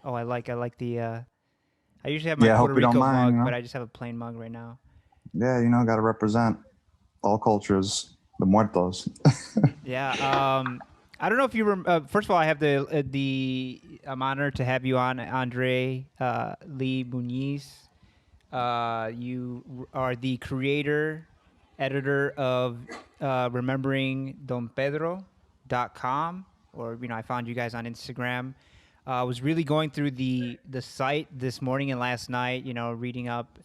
Oh, I like the. I usually have my Yeah, I Puerto hope you don't Rico mind. mug, but I just have a plain mug right now. Yeah, got to represent all cultures, the muertos. Yeah. I don't know if you first of all, I have the I'm honored to have you on, Andre Lee Muñiz. You are the creator, editor of Remembering Don Pedro.com, or I found you guys on Instagram. I was really going through the site this morning and last night. Reading up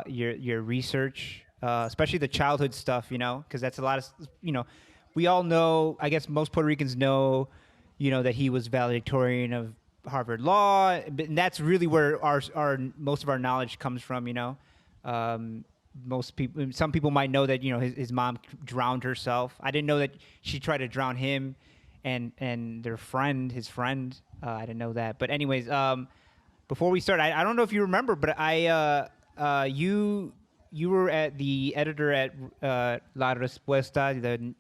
your research, especially the childhood stuff. Because that's a lot of you know. We all know. I guess most Puerto Ricans know. That he was valedictorian of Harvard Law, and that's really where our most of our knowledge comes from. Um, most people, some people might know that his mom drowned herself. I didn't know that she tried to drown him, and his friend. I didn't know that. But anyways, before we start, I don't know if you remember, but you were at the editor at La Respuesta, the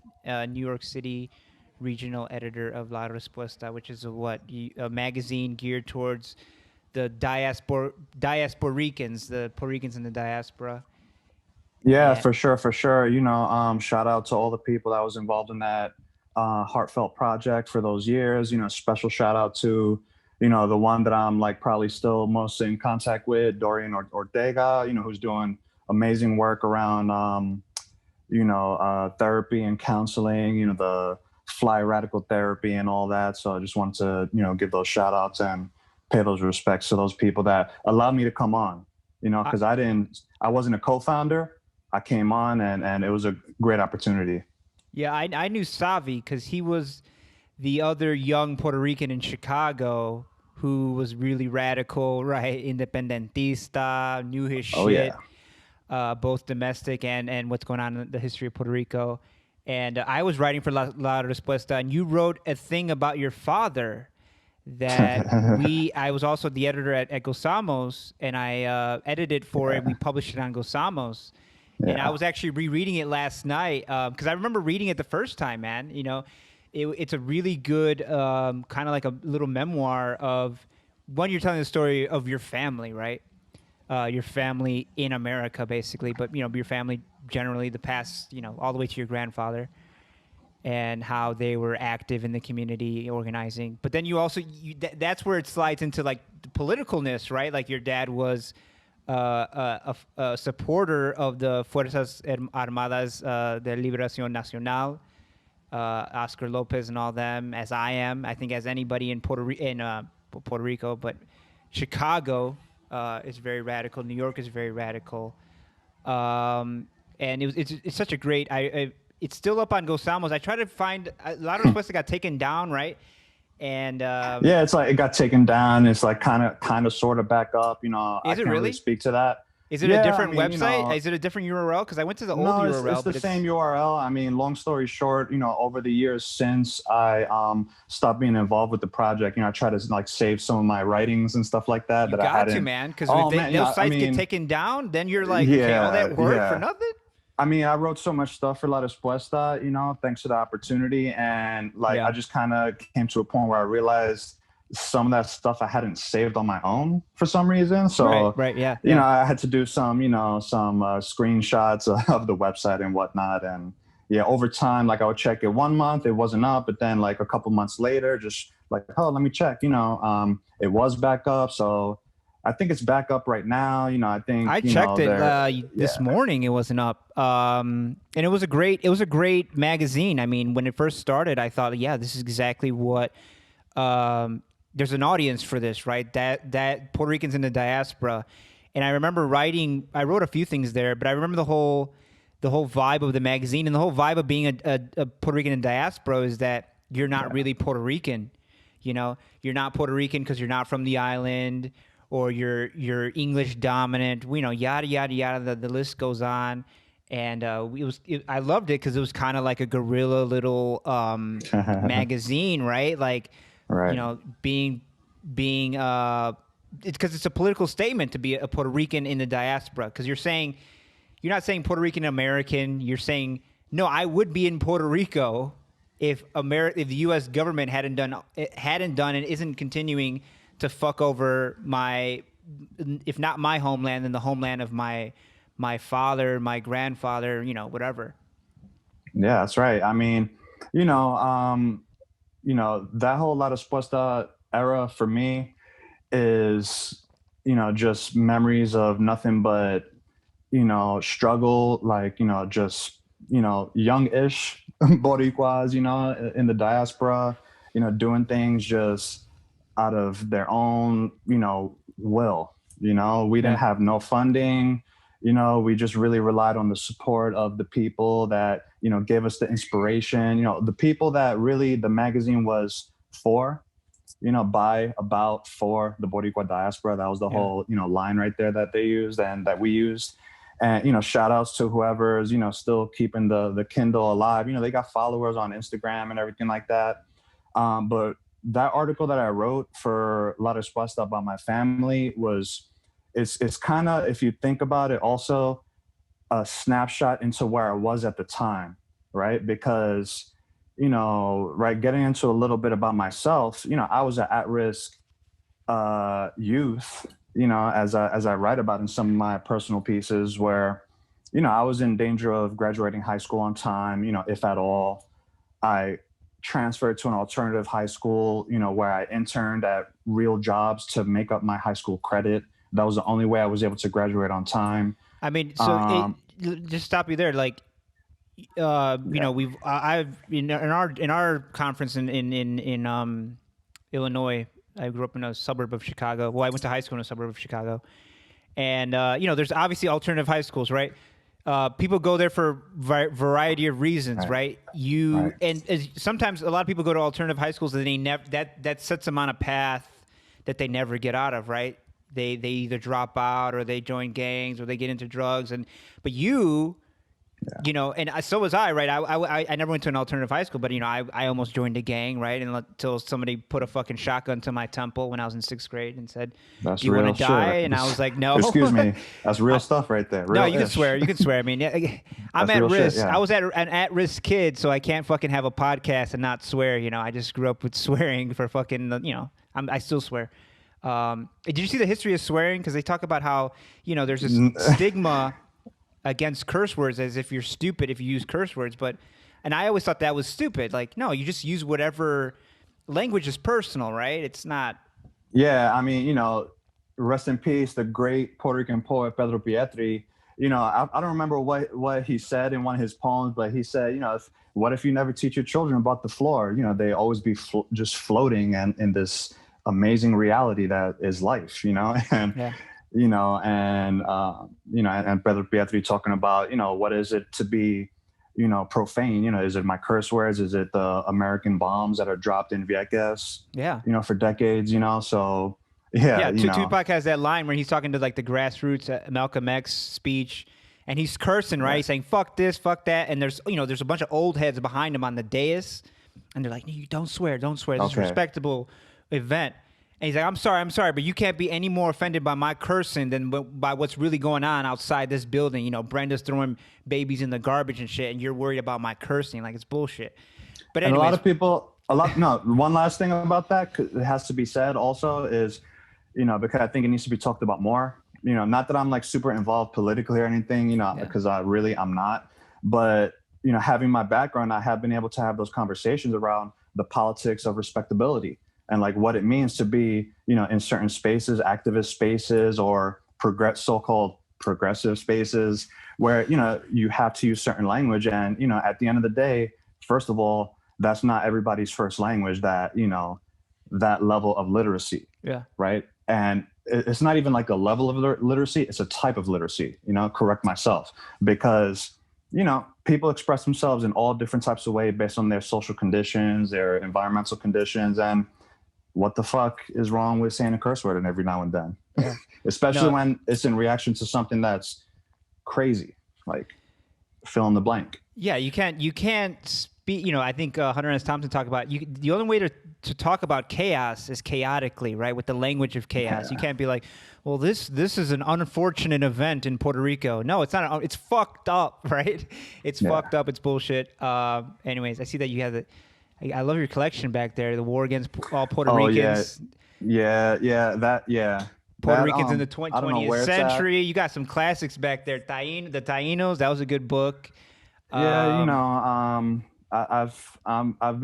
New York City regional editor of La Respuesta, which is a magazine geared towards the diasporicans, the Puerto Ricans in the diaspora. Yeah, And for sure, for sure. Shout out to all the people that was involved in that heartfelt project for those years. Special shout out to, the one that I'm like probably still most in contact with, Dorian Ortega, who's doing amazing work around, therapy and counseling, the fly radical therapy and all that. So I just wanted to, give those shout outs and pay those respects to those people that allowed me to come on, I, because I wasn't a co-founder. I came on and it was a great opportunity. yeah, I knew Savi because he was the other young Puerto Rican in Chicago who was really radical, right? Independentista, knew his Oh shit, yeah. both domestic and what's going on in the history of Puerto Rico. And I was writing for La Respuesta, and you wrote a thing about your father that I was also the editor at Gosamos, and I edited for it, and we Yeah. published it on Gosamos. And I Yeah. was actually rereading it last night because I remember reading it the first time, man. It's a really good kind of like a little memoir of one. You're telling the story of your family, right? Your family in America, basically, but your family generally, the past, all the way to your grandfather, and how they were active in the community organizing. But then you also that's where it slides into like the politicalness, right? Like your dad was a supporter of the Fuerzas Armadas de Liberación Nacional, Oscar Lopez and all them, as I am. I think as anybody in Puerto Rico, but Chicago is very radical. New York is very radical. And it's such a great. It's still up on Gosamos. I try to find a lot of requests that got taken down, right? And Yeah, it's like it got taken down. It's like kind of sort of back up. I is it can't really really? speak to that. Is it a Yeah, I different mean, website? Is it a different URL? Because I went to the old no, it's URL, the but same it's URL. I mean, long story short, over the years since I stopped being involved with the project, I try to like save some of my writings and stuff like that you that I got to, hadn't. man. Because if Oh man, those I sites get mean, taken down, then you're like, okay, all yeah, that work for yeah. nothing. I mean, I wrote so much stuff for La Respuesta, thanks to the opportunity. And like, I Yeah. just kind of came to a point where I realized some of that stuff I hadn't saved on my own for some reason. Right. So, Right. Yeah. Yeah. I had to do some screenshots of the website and whatnot. And yeah, over time, like I would check it 1 month, it wasn't up. But then like a couple months later, just like, oh, let me check, it was back up. So I think it's back up right now. I think, I checked it yeah. this morning. It wasn't up, and it was a great magazine. I mean, when it first started, I thought, yeah, this is exactly what. There's an audience for this, right? That Puerto Ricans in the diaspora, and I remember writing. I wrote a few things there, but I remember the whole vibe of the magazine and the whole vibe of being a Puerto Rican in diaspora is that you're not Yeah. really Puerto Rican. You're not Puerto Rican because you're not from the island or you're English dominant. Yada yada yada. The list goes on, and I loved it because it was kind of like a guerrilla little magazine, right? Like, Right. being it's because it's a political statement to be a Puerto Rican in the diaspora because you're not saying Puerto Rican American. You're saying no. I would be in Puerto Rico if the U.S. government hadn't done and isn't continuing to fuck over my, if not my homeland, then the homeland of my father, my grandfather, whatever. Yeah, that's right. I mean, you know, um, that whole La Respuesta era for me is, just memories of nothing but, struggle, like, just, young-ish Boricuas, in the diaspora, doing things just out of their own, will. We didn't have no funding. We just really relied on the support of the people that, gave us the inspiration, the people that really the magazine was for, by, about, for the Boricua diaspora. That was the whole, line right there that they used and that we used. And, shout outs to whoever's, still keeping the Kindle alive. They got followers on Instagram and everything like that. But that article that I wrote for La Respuesta about my family it's kind of, if you think about it, also a snapshot into where I was at the time, right? Because, right, getting into a little bit about myself, I was an at-risk youth, as I write about in some of my personal pieces where, I was in danger of graduating high school on time, if at all. I transferred to an alternative high school, where I interned at real jobs to make up my high school credit. That was the only way I was able to graduate on time. I mean, so just stop you there. Like, I've in our conference in Illinois. I grew up in a suburb of Chicago. Well, I went to high school in a suburb of Chicago, and there's obviously alternative high schools, right? People go there for variety of reasons, right? And sometimes a lot of people go to alternative high schools and they never that sets them on a path that they never get out of, right? They either drop out or they join gangs or they get into drugs, but you. And so was I, right? I never went to an alternative high school, but I almost joined a gang, right? And until somebody put a fucking shotgun to my temple when I was in 6th grade and said, "Do you want to die?" And I was like, "No." Excuse me, that's real stuff right there. No, you can swear. You can swear. I mean, I'm at risk. Shit, yeah. I was an at-risk kid, so I can't fucking have a podcast and not swear. I just grew up with swearing for fucking. I still swear. Did you see the history of swearing? Because they talk about how there's this stigma against curse words, as if you're stupid if you use curse words. And I always thought that was stupid. Like, no, you just use whatever. Language is personal, right? It's not. Yeah, I mean, rest in peace, the great Puerto Rican poet Pedro Pietri. I don't remember what he said in one of his poems, but he said, what if you never teach your children about the floor? They always be just floating and in this amazing reality that is life, and. Yeah. And Pedro Pietri talking about, what is it to be, profane? Is it my curse words? Is it the American bombs that are dropped in Vieques? Yeah. For decades, so yeah. Yeah, Tupac has that line where he's talking to like the grassroots Malcolm X speech, and he's cursing, right? He's saying, fuck this, fuck that. And there's a bunch of old heads behind him on the dais, and they're like, no, you don't swear. This is a respectable event. And he's like, I'm sorry, but you can't be any more offended by my cursing than by what's really going on outside this building. Brenda's throwing babies in the garbage and shit, and you're worried about my cursing. Like, it's bullshit. But anyways, and a lot of people, one last thing about that, 'cause it has to be said also is, because I think it needs to be talked about more. Not that I'm like super involved politically or anything, because I'm not. But, having my background, I have been able to have those conversations around the politics of respectability. And like what it means to be, in certain spaces, activist spaces, or so-called progressive spaces, where you have to use certain language. And at the end of the day, first of all, that's not everybody's first language. That that level of literacy. Yeah. Right. And it's not even like a level of literacy; it's a type of literacy. Correct myself, because people express themselves in all different types of ways based on their social conditions, their environmental conditions, and what the fuck is wrong with saying a curse word and every now and then? Yeah. Especially when it's in reaction to something that's crazy, like fill in the blank. Yeah, you can't speak. I think Hunter S. Thompson talked about the only way to talk about chaos is chaotically, right? With the language of chaos. You can't be like, well, this is an unfortunate event in Puerto Rico. No, it's not. It's fucked up, right? It's fucked up. It's bullshit. Anyways, I see that you have I love your collection back there. The War Against All Puerto Ricans. Yeah, Puerto that Ricans in the I don't know 20th where it's at. century. You got some classics back there. The Tainos, that was a good book. Yeah, Um, I've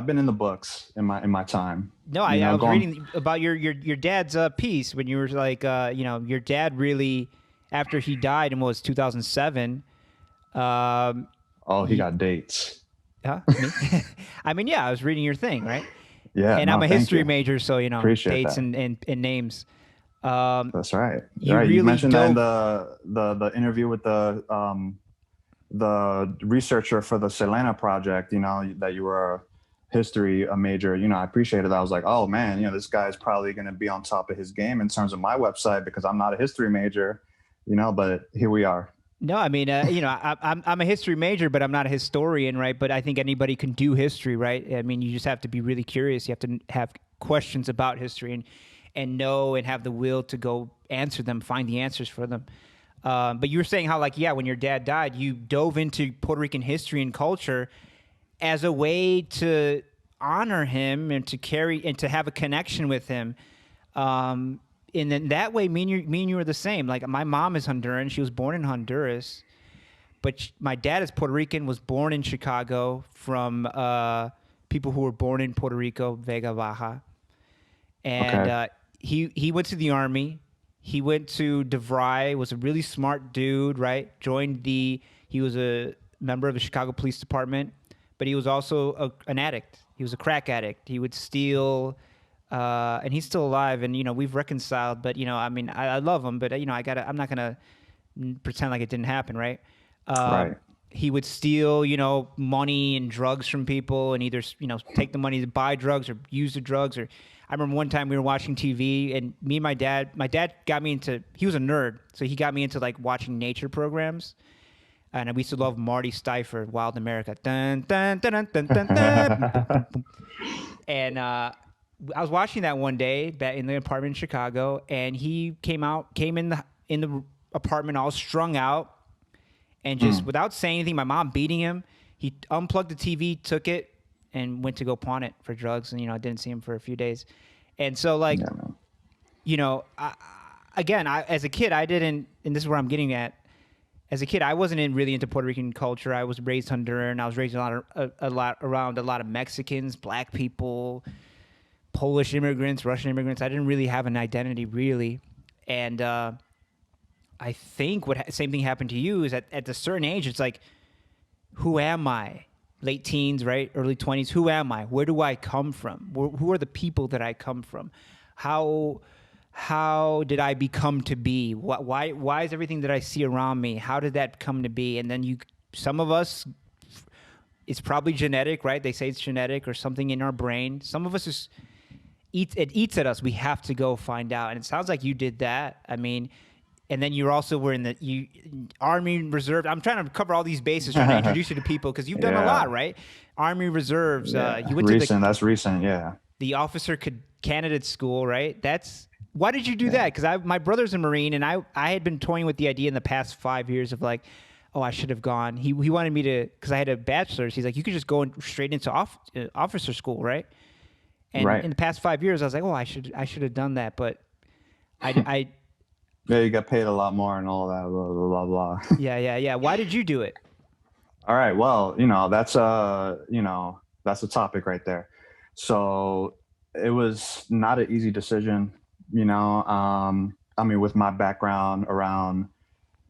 been in the books in my time. no, You I know, was going. reading about your dad's piece when you were like, your dad really, after he died in what was 2007. Um, Oh, he he, got dates. huh? Me? I mean, yeah, I was reading your thing, right? Yeah, And I'm no, a thank history you. major, so Appreciate dates that. and names. Um, That's right. you Right. You really mentioned that in dove. the interview with the researcher for the Selena project, that you were a major, I appreciated that. I was like, oh man, this guy's probably going to be on top of his game in terms of my website because I'm not a history major, but here we are. No, I mean, I'm a history major, but I'm not a historian, right? But I think anybody can do history, right? I mean, you just have to be really curious. You have to have questions about history and know and have the will to go answer them, find the answers for them. But you were saying how, like, yeah, when your dad died, you dove into Puerto Rican history and culture as a way to honor him and to carry and to have a connection with him. Um, and then that way, me and you are the same. Like my mom is Honduran; she was born in Honduras, but my dad is Puerto Rican, was born in Chicago from people who were born in Puerto Rico, Vega Baja, and Okay. he went to the army. He went to DeVry, was a really smart dude, right? He was a member of the Chicago Police Department, but he was also an addict. He was a crack addict. He would steal, and he's still alive. And we've reconciled. But I mean, I love him. But I'm not gonna pretend like it didn't happen, right? Right. He would steal, money and drugs from people, and either take the money to buy drugs or use the drugs. Or I remember one time we were watching TV, and me and my dad. My dad got me into. He was a nerd, so he got me into like watching nature programs. And we used to love Marty Steifer, Wild America. Dun, dun, dun, dun, dun, dun, dun, boom, boom, boom, boom. And I was watching that one day back in the apartment in Chicago, and he came in the apartment all strung out, and just Hmm. without saying anything, my mom beating him, he unplugged the TV, took it, and went to go pawn it for drugs. And I didn't see him for a few days. And so like, Yeah, man. again, as a kid, I didn't, and this is where I'm getting at. As a kid, I wasn't really into Puerto Rican culture. I was raised Honduran. I was raised a lot around a lot of Mexicans, black people, Polish immigrants, Russian immigrants. I didn't really have an identity, really. And I think same thing happened to you is at a certain age, it's like, who am I? Late teens, right? Early 20s. Who am I? Where do I come from? Who are the people that I come from? How did I become to be? Why is everything that I see around me? How did that come to be? And then some of us, it's probably genetic, right? They say it's genetic or something in our brain. Some of us it eats at us. We have to go find out. And it sounds like you did that. I mean, and then were in the Army Reserve. I'm trying to cover all these bases, trying to introduce you to people because you've done a lot, Yeah. right? Army Reserves. Yeah. You went to Recent. That's recent. Yeah. the officer candidate school, right? Why did you do Yeah. that? Because my brother's a Marine, and I had been toying with the idea in the past 5 years of like, oh, I should have gone. He wanted me to, because I had a bachelor's. He's like, you could just go straight into officer school, right? And Right. in the past 5 years, I was like, oh, I should have done that, but I Yeah, you get paid a lot more and all that, blah, blah, blah, blah. yeah. Why did you do it? All right. Well, that's a topic right there. So it was not an easy decision, I mean, with my background around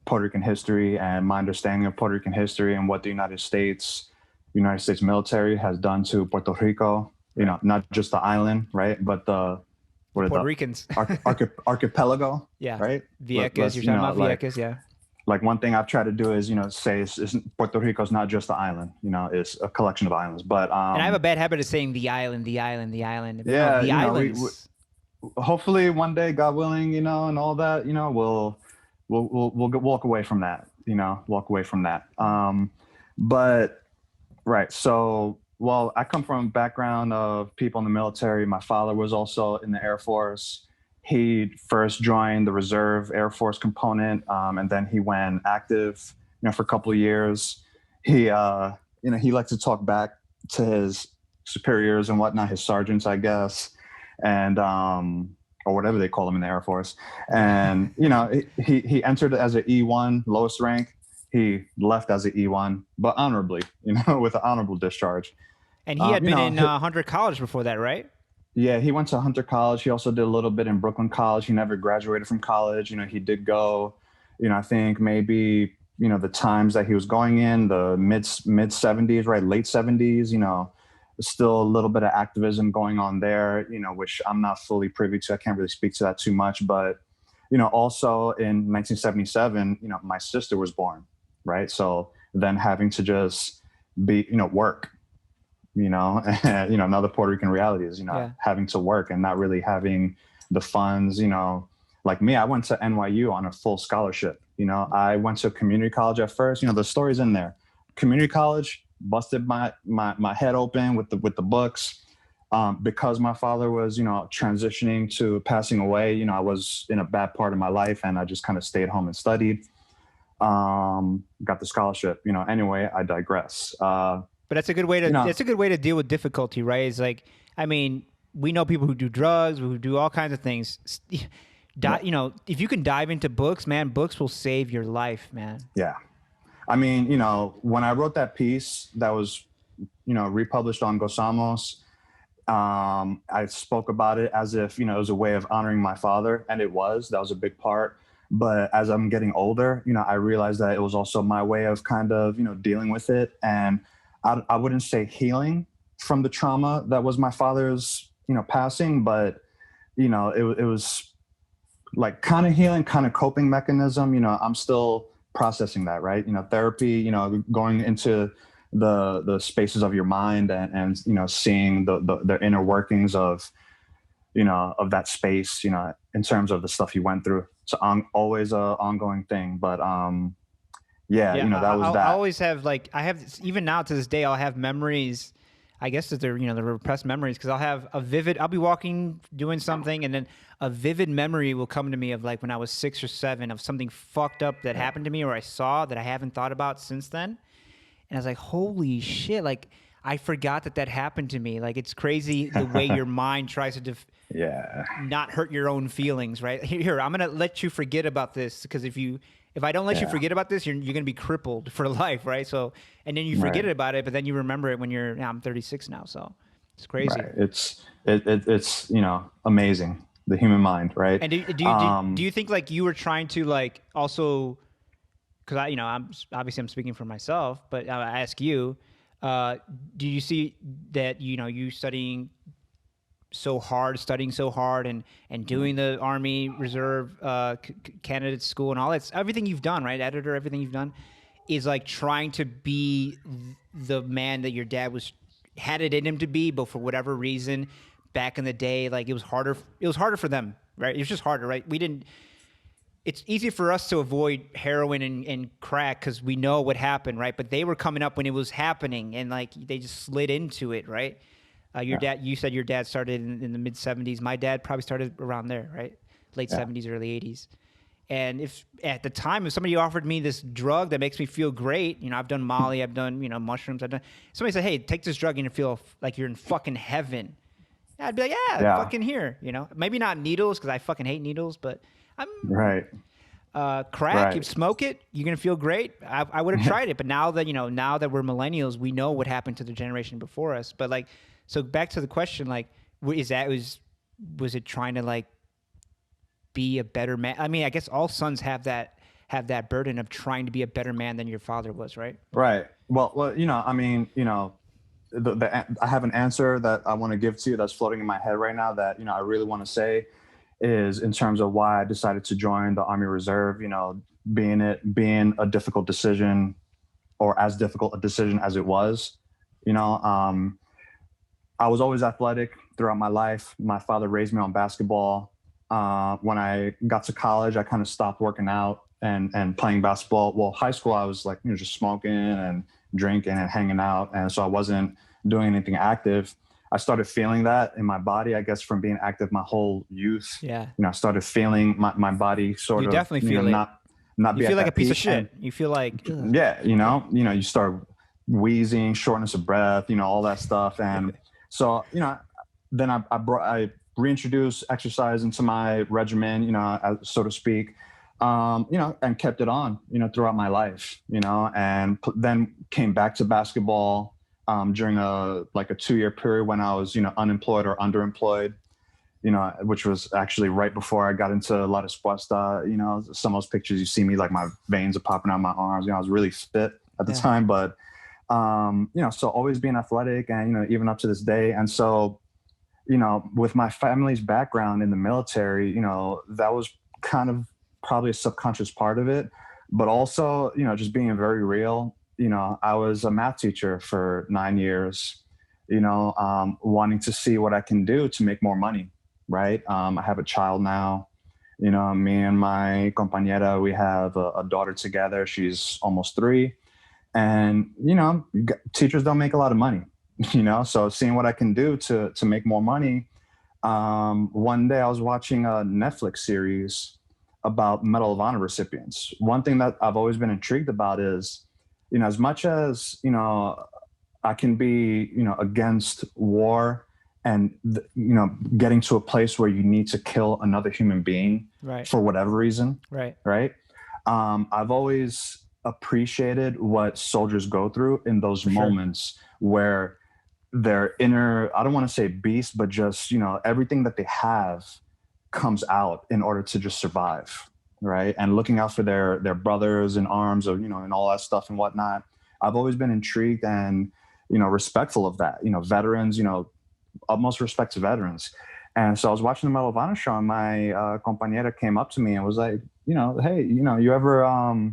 Puerto Rican history and my understanding of Puerto Rican history and what the United States military has done to Puerto Rico, Right. not just the island, right? But what are Puerto the Ricans. archipelago, Yeah. right? Vieques. You're Let's, talking about Vieques, yeah. like one thing I've tried to do is, say Puerto Rico is not just the island, it's a collection of islands. But And I have a bad habit of saying the island, the island, the island. But no, yeah, the we islands. hopefully one day, God willing, and all that, we'll walk away from that, walk away from that. But right, so well, I come from a background of people in the military. My father was also in the Air Force. He first joined the Reserve Air Force component, and then he went active, for a couple of years. He liked to talk back to his superiors and whatnot, his sergeants, I guess. and or whatever they call them in the Air Force. And he entered as an E1, lowest rank. He left as an E1, but honorably, with an honorable discharge. And he had been in Hunter College before that, right? Yeah, he went to Hunter College. He also did a little bit in Brooklyn College. He never graduated from college. He did go, I think maybe, the times that he was going in, the mid 70s, right? Late 70s, still a little bit of activism going on there, which I'm not fully privy to. I can't really speak to that too much. But, also in 1977, my sister was born, right? So then having to just be, work. Another Puerto Rican reality is, having to work and not really having the funds, like me, I went to NYU on a full scholarship. I went to community college at first, the story's in there. Community college, busted my head open with the books. Because my father was, transitioning to passing away, I was in a bad part of my life and I just kind of stayed home and studied. Got the scholarship, anyway, I digress. But that's a good way to that's a good way to deal with difficulty, right? It's like, I mean, we know people who do drugs, who do all kinds of things. If you can dive into books, man, books will save your life, man. Yeah. I mean, when I wrote that piece that was, republished on Gozamos, I spoke about it as if, it was a way of honoring my father, and that was a big part. But as I'm getting older, I realized that it was also my way of kind of, dealing with it. And I wouldn't say healing from the trauma that was my father's, passing, but, it was like kind of healing, kind of coping mechanism. I'm still processing that, right? Therapy, going into the spaces of your mind and seeing the inner workings of, of that space, in terms of the stuff you went through. It's always a ongoing thing, but, that was that. I always have even now to this day, I'll have memories. I guess that they're, the repressed memories, because I'll be walking, doing something, and then a vivid memory will come to me of like when I was 6 or 7 of something fucked up that happened to me or I saw that I haven't thought about since then. And I was like, holy shit, like I forgot that happened to me. Like, it's crazy the way your mind tries to not hurt your own feelings, right? Here, I'm going to let you forget about this, because if I don't let you forget about this, you're going to be crippled for life, right? So, and then you forget about it, but then you remember it when I'm 36 now, so it's crazy. Right. It's amazing, the human mind, right? And do you think like you were trying to like also, because I'm speaking for myself, but I ask you, do you see that you studying so hard and doing the Army Reserve candidate school and all that, everything you've done, right? Editor, everything you've done is like trying to be the man that your dad had it in him to be, but for whatever reason back in the day, like it was harder for them, right? It was just harder, right? It's easy for us to avoid heroin and crack because we know what happened, right? But they were coming up when it was happening, and like they just slid into it, right? Dad, you said your dad started in the mid 70s. My dad probably started around there, right? Late 70s, early 80s. And if at the time, if somebody offered me this drug that makes me feel great, I've done Molly, I've done, mushrooms, somebody said, hey, take this drug and you feel like you're in fucking heaven. I'd be like, yeah. Fucking here, maybe not needles, because I fucking hate needles, but I'm right. Crack, you smoke it, you're going to feel great. I would have tried it. But now that we're millennials, we know what happened to the generation before us. But like, so back to the question, like, was it trying to like be a better man? I mean, I guess all sons have that burden of trying to be a better man than your father was, right? Right. Well, I mean, I have an answer that I want to give to you that's floating in my head right now that, I really want to say is in terms of why I decided to join the Army Reserve, being a difficult decision, or as difficult a decision as it was, I was always athletic throughout my life. My father raised me on basketball. When I got to college, I kind of stopped working out and playing basketball. Well, high school, I was like, just smoking and drinking and hanging out. And so I wasn't doing anything active. I started feeling that in my body, I guess, from being active my whole youth. Yeah. I started feeling my body sort of, definitely feel it. not you be feel at like that a piece of peak. shit. You feel like, ugh. Yeah, you start wheezing, shortness of breath, all that stuff. And so, then I reintroduced exercise into my regimen, so to speak, and kept it on, throughout my life, and then came back to basketball during a 2-year period when I was, unemployed or underemployed, which was actually right before I got into La Respuesta. Some of those pictures you see me, like my veins are popping out of my arms. I was really fit at the time, but, so always being athletic and, even up to this day. And so, with my family's background in the military, that was kind of probably a subconscious part of it, but also, just being very real, I was a math teacher for 9 years, wanting to see what I can do to make more money. Right. I have a child now, me and my compañera, we have a daughter together. She's almost 3. And, teachers don't make a lot of money, so seeing what I can do to make more money. One day I was watching a Netflix series about Medal of Honor recipients. One thing that I've always been intrigued about is, as much as, I can be, against war and, getting to a place where you need to kill another human being for whatever reason. Right. I've always appreciated what soldiers go through in those moments where their inner, I don't want to say beast, but just, everything that they have comes out in order to just survive. Right. And looking out for their brothers in arms, or, and all that stuff and whatnot. I've always been intrigued and, respectful of that, veterans, utmost respect to veterans. And so I was watching the Medal of Honor show, and my compañera came up to me and was like, hey, you ever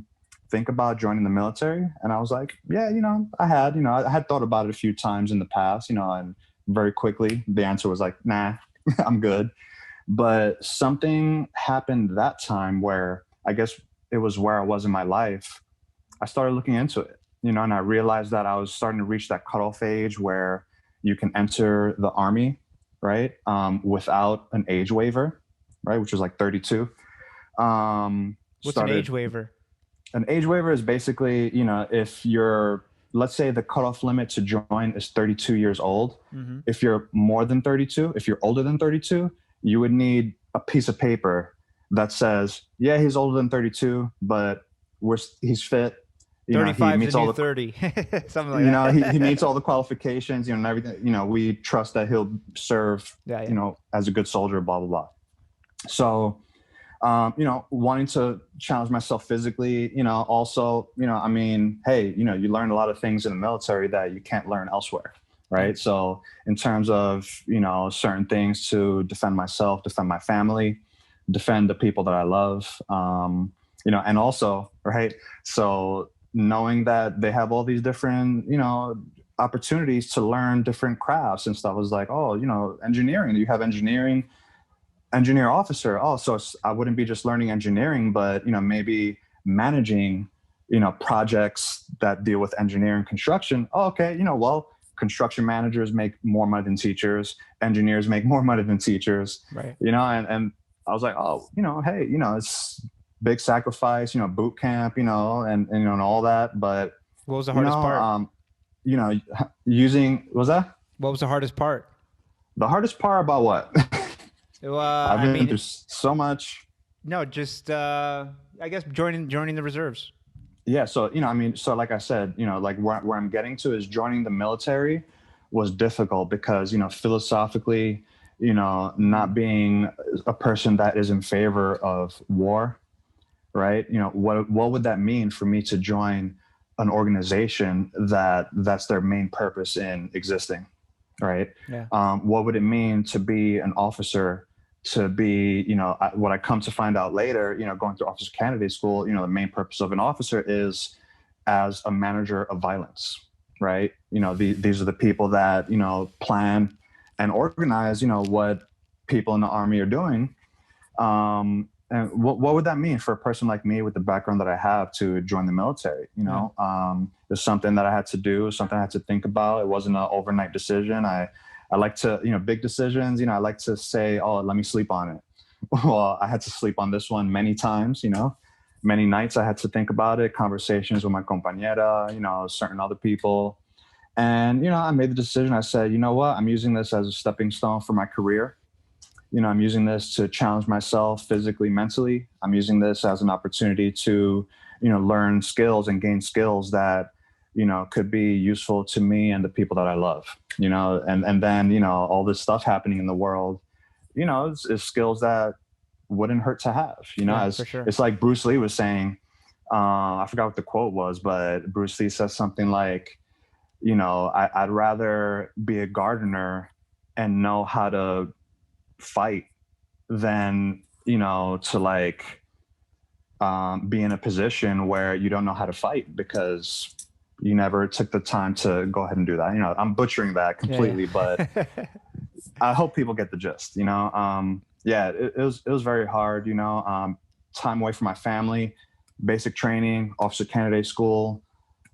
think about joining the military? And I was like, yeah, I had thought about it a few times in the past, and very quickly the answer was like, nah, I'm good. But something happened that time where I guess it was where I was in my life. I started looking into it, and I realized that I was starting to reach that cutoff age where you can enter the Army, right, without an age waiver, right, which was like 32. What's an age waiver? An age waiver is basically, if you're, let's say the cutoff limit to join is 32 years old. Mm-hmm. If you're more than 32, if you're older than 32, you would need a piece of paper that says, yeah, he's older than 32, but he's fit. 35 he meets all the 30, something like that. he meets all the qualifications, and everything. We trust that he'll serve, as a good soldier, blah, blah, blah. So, wanting to challenge myself physically, also, hey, you learn a lot of things in the military that you can't learn elsewhere. Right. So in terms of, certain things to defend myself, defend my family, defend the people that I love, and also, right. So knowing that they have all these different, opportunities to learn different crafts and stuff, was like, oh, engineering, you have engineer officer. Oh, so I wouldn't be just learning engineering, but, maybe managing, projects that deal with engineering construction. Oh, okay. Well, construction managers make more money than teachers. Engineers make more money than teachers. Right. And I was like, oh, hey, it's big sacrifice, boot camp, and all that. But what was the hardest part? What was that? What was the hardest part? The hardest part about what? I've been through so much. No, just I guess joining the reserves. Yeah, so so like I said, like where I'm getting to is joining the military was difficult because philosophically, not being a person that is in favor of war, right? What would that mean for me to join an organization that's their main purpose in existing, right? Yeah. What would it mean to be an officer? To be, what I come to find out later, going through officer candidate school, the main purpose of an officer is as a manager of violence, right? These are the people that, plan and organize, what people in the Army are doing. And what would that mean for a person like me with the background that I have to join the military? It's something that I had to do, something I had to think about. It wasn't an overnight decision. I like to, big decisions, I like to say, oh, let me sleep on it. Well, I had to sleep on this one many times, many nights I had to think about it, conversations with my compañera, certain other people. And, I made the decision. I said, you know what, I'm using this as a stepping stone for my career. I'm using this to challenge myself physically, mentally. I'm using this as an opportunity to, learn skills and gain skills that, could be useful to me and the people that I love, and then, all this stuff happening in the world, is skills that wouldn't hurt to have, Yeah, as for sure. it's like Bruce Lee was saying, I forgot what the quote was, but Bruce Lee says something like, I'd rather be a gardener and know how to fight than, to like be in a position where you don't know how to fight because you never took the time to go ahead and do that. I'm butchering that completely, but I hope people get the gist, it was very hard, time away from my family, basic training, officer candidate school,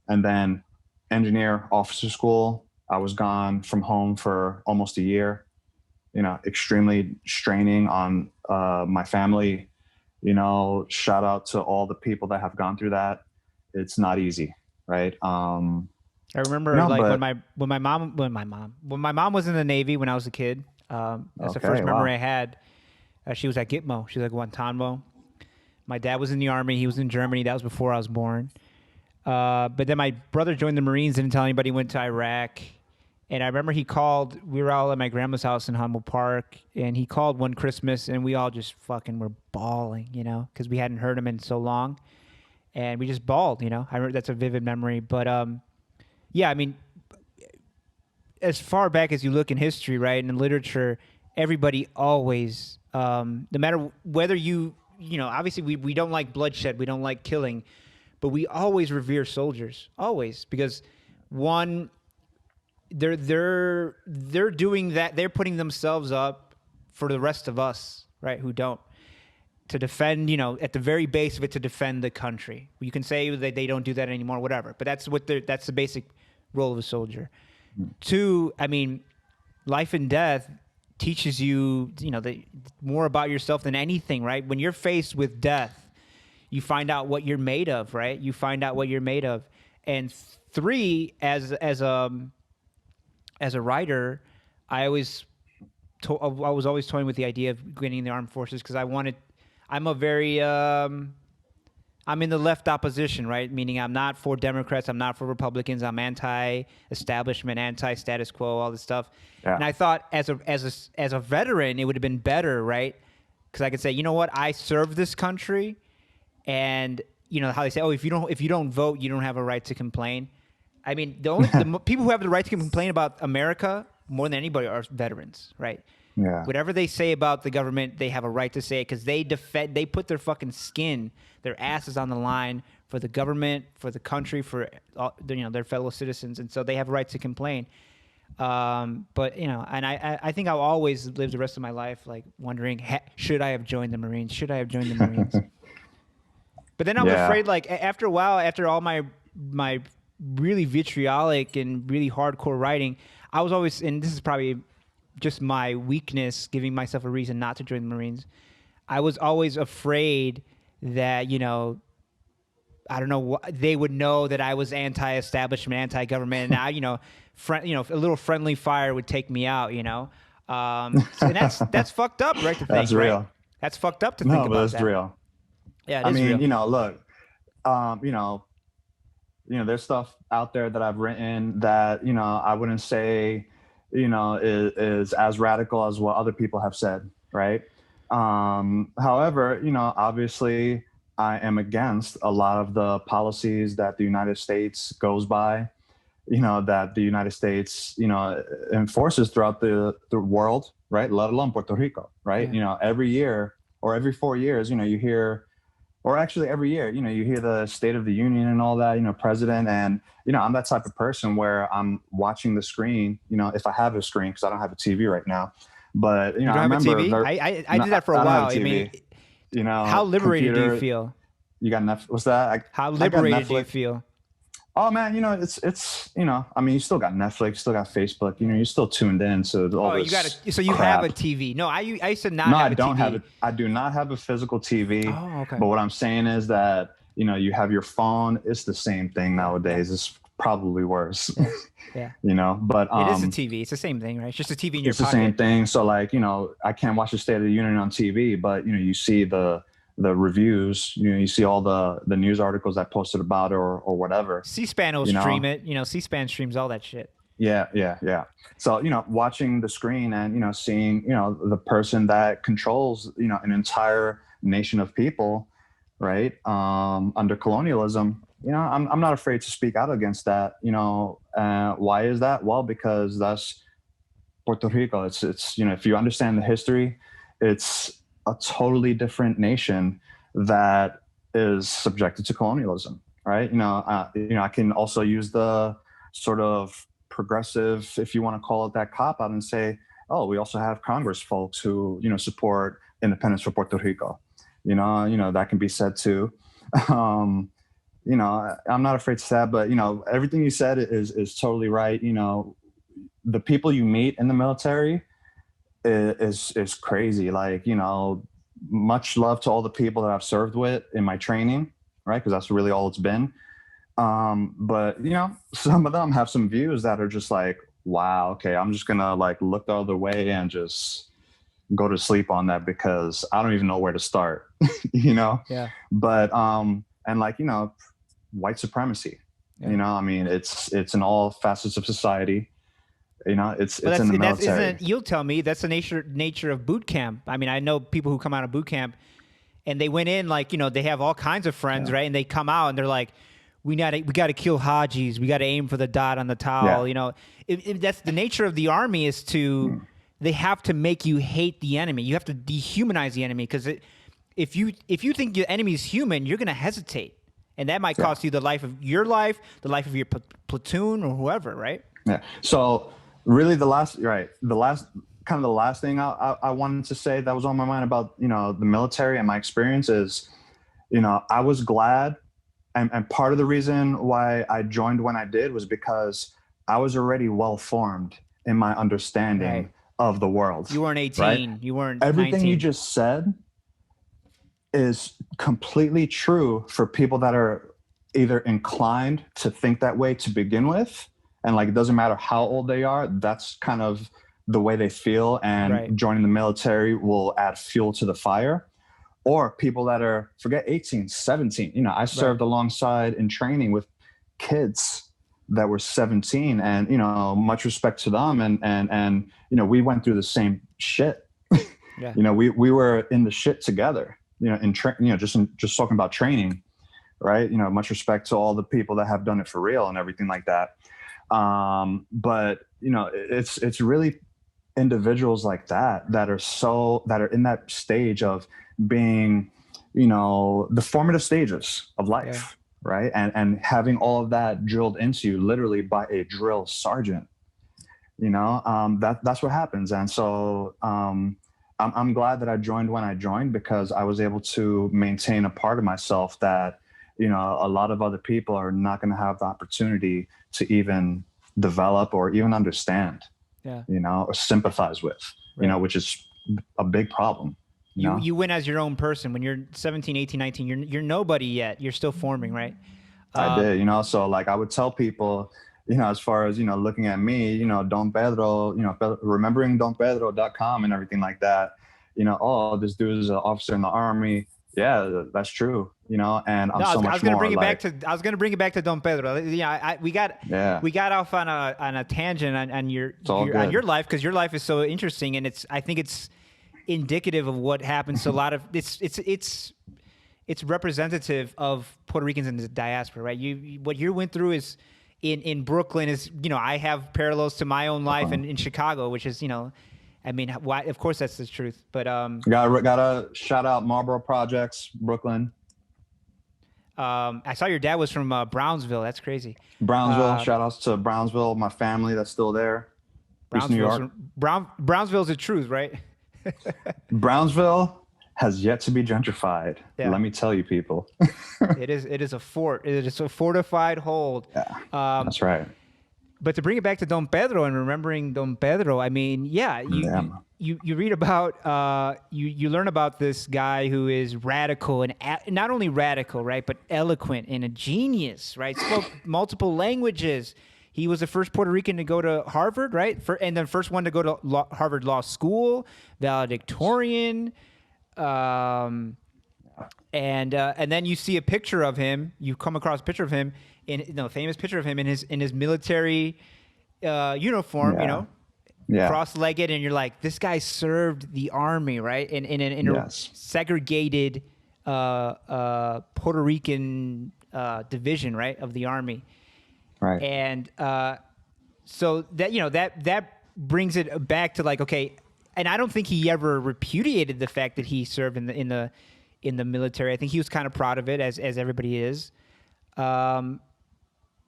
and then engineer officer school. I was gone from home for almost a year, extremely straining on my family. Shout out to all the people that have gone through that. It's not easy, right? I remember when my mom was in the Navy when I was a kid. That's the first memory I had. She was at Gitmo. She was at Guantanamo. My dad was in the Army. He was in Germany. That was before I was born. But then my brother joined the Marines. Didn't tell anybody. Went to Iraq. And I remember he called. We were all at my grandma's house in Humboldt Park, and he called one Christmas, and we all just fucking were bawling, because we hadn't heard him in so long, and we just bawled, I remember that's a vivid memory. But yeah, I mean, as far back as you look in history, right, and in literature, everybody always, no matter whether obviously we don't like bloodshed, we don't like killing, but we always revere soldiers, always, because one, they're doing that. They're putting themselves up for the rest of us, right, who don't, to defend, at the very base of it, to defend the country. You can say that they don't do that anymore, whatever, but that's the basic role of a soldier. Two, I mean, life and death teaches you, more about yourself than anything, right? When you're faced with death, you find out what you're made of, right? You find out what you're made of. And three, as a writer, I was always toying with the idea of getting in the armed forces because I'm in the left opposition, right? Meaning I'm not for Democrats, I'm not for Republicans, I'm anti-establishment, anti-status quo, all this stuff. Yeah. And I thought as a veteran, it would have been better, right? Because I could say, you know what, I served this country, and how they say, oh, if you don't vote, you don't have a right to complain. I mean, the people who have the right to complain about America more than anybody are veterans, right? Yeah. Whatever they say about the government, they have a right to say it because they put their fucking skin, their asses on the line for the government, for the country, for their fellow citizens, and so they have a right to complain. But and I think I'll always live the rest of my life like wondering, should I have joined the Marines? Should I have joined the Marines? But then I was afraid, like after a while, after all my really vitriolic and really hardcore writing, I was always, and this is probably just my weakness, giving myself a reason not to join the Marines. I was always afraid that, I don't know, they would know that I was anti-establishment, anti-government, and now, a little friendly fire would take me out, and that's fucked up, right? To think, that's real. Right? That's fucked up to think about. No, but that's real. Yeah, I mean, real. Look, there's stuff out there that I've written that, I wouldn't say, is as radical as what other people have said, right? However, obviously I am against a lot of the policies that the United States goes by, that the United States, enforces throughout the world, right? Let alone Puerto Rico, right? Yeah. Every year or every 4 years, you hear, or actually every year, you hear the State of the Union and all that, president. And, I'm that type of person where I'm watching the screen, if I have a screen, because I don't have a TV right now. But, you don't I remember. Have a TV? I did that for a while. I mean, how liberated do you feel? You got Netflix? What's that? How liberated do you feel? Oh man, it's I mean, you still got Netflix, you still got Facebook, you're still tuned in to all this. So you crap. have a TV? No, I used to not. No, have I don't have it. I do not have a physical TV. Oh, okay. But what I'm saying is that you have your phone. It's the same thing nowadays. It's probably worse. Yeah. Yeah. You know, but It is a TV. It's the same thing, right? It's just a TV in your it's the pocket. same thing. So like, you know, I can't watch the State of the Union on TV, but you know, you see the reviews, you know, you see all the news articles that posted about it or whatever. C-SPAN will stream it. You know, C-SPAN streams all that shit. Yeah. So, you know, watching the screen and, you know, seeing, you know, the person that controls, you know, an entire nation of people, right, under colonialism, you know, I'm not afraid to speak out against that. You know, why is that? Well, because that's Puerto Rico. It's, you know, if you understand the history, it's a totally different nation that is subjected to colonialism, right? You know, I can also use the sort of progressive, if you want to call it that, cop out and say, oh, we also have Congress folks who, you know, support independence for Puerto Rico. You know, that can be said too. You know, I'm not afraid to say that, but, you know, everything you said is totally right. You know, the people you meet in the military is crazy. Like, you know, much love to all the people that I've served with in my training, right? Because that's really all it's been. But, you know, some of them have some views that are just like, wow, okay, I'm just gonna like look the other way and just go to sleep on that because I don't even know where to start. You know? Yeah. But and like, you know, white supremacy. Yeah. You know, I mean, it's in all facets of society. You know, it's in the military. You'll tell me that's the nature of boot camp. I mean, I know people who come out of boot camp and they went in like, you know, they have all kinds of friends, right? And they come out and they're like, we got to kill Hajis. We got to aim for the dot on the towel. Yeah. You know, that's the nature of the army is to, they have to make you hate the enemy. You have to dehumanize the enemy because if you think your enemy is human, you're going to hesitate. And that might cost you the life of your life, the life of your platoon or whoever, right? Yeah. So really the last thing I wanted to say that was on my mind about, you know, the military and my experience is, you know, I was glad. And part of the reason why I joined when I did was because I was already well formed in my understanding of the world. You weren't 18. Right? You weren't Everything 19. You just said is completely true for people that are either inclined to think that way to begin with. And like, it doesn't matter how old they are. That's kind of the way they feel. And joining the military will add fuel to the fire. Or people that are, forget 18, 17. You know, I served alongside in training with kids that were 17 and, you know, much respect to them. And you know, we went through the same shit. You know, we were in the shit together, you know, just talking about training, right? You know, much respect to all the people that have done it for real and everything like that. But, you know, it's really individuals like that are in that stage of being, you know, the formative stages of life, right? And having all of that drilled into you literally by a drill sergeant, you know, that's what happens. And so I'm glad that I joined when I joined because I was able to maintain a part of myself that, you know, a lot of other people are not going to have the opportunity to even develop or even understand, you know, or sympathize with, you know, which is a big problem. You win as your own person. When you're 17, 18, 19, you're nobody yet. You're still forming, right? I did, you know, so like I would tell people, you know, as far as, you know, looking at me, you know, Don Pedro, you know, remembering donpedro.com and everything like that, you know, oh, this dude is an officer in the army. Yeah, that's true, you know, and I was going to bring it back to Don Pedro. Yeah, we got off on a tangent on your life because your life is so interesting, and I think it's indicative of what happens to a lot of it's representative of Puerto Ricans in the diaspora, right? What you went through is in Brooklyn is, you know, I have parallels to my own life in Chicago, which is, you know, I mean, why? Of course, that's the truth. But gotta shout out Marlboro Projects, Brooklyn. I saw your dad was from Brownsville. That's crazy. Brownsville. Shout outs to Brownsville, my family that's still there. East New York. Brownsville's the truth, right? Brownsville has yet to be gentrified. Yeah. Let me tell you, people. It is a fort. It is a fortified hold. Yeah, that's right. but to bring it back to Don Pedro and remembering Don Pedro, I mean, yeah, you read about you learn about this guy who is radical and not only radical, right, but eloquent and a genius, right? Spoke multiple languages. He was the first Puerto Rican to go to Harvard, right? And the first one to go to Harvard Law School, valedictorian. And then you see a picture of him. You come across a picture of him a famous picture of him in his military uniform, cross-legged, and you're like, this guy served the army, right? In a segregated Puerto Rican division, right, of the army, right? And so that brings it back to like, okay, and I don't think he ever repudiated the fact that he served in the military. I think he was kind of proud of it, as everybody is.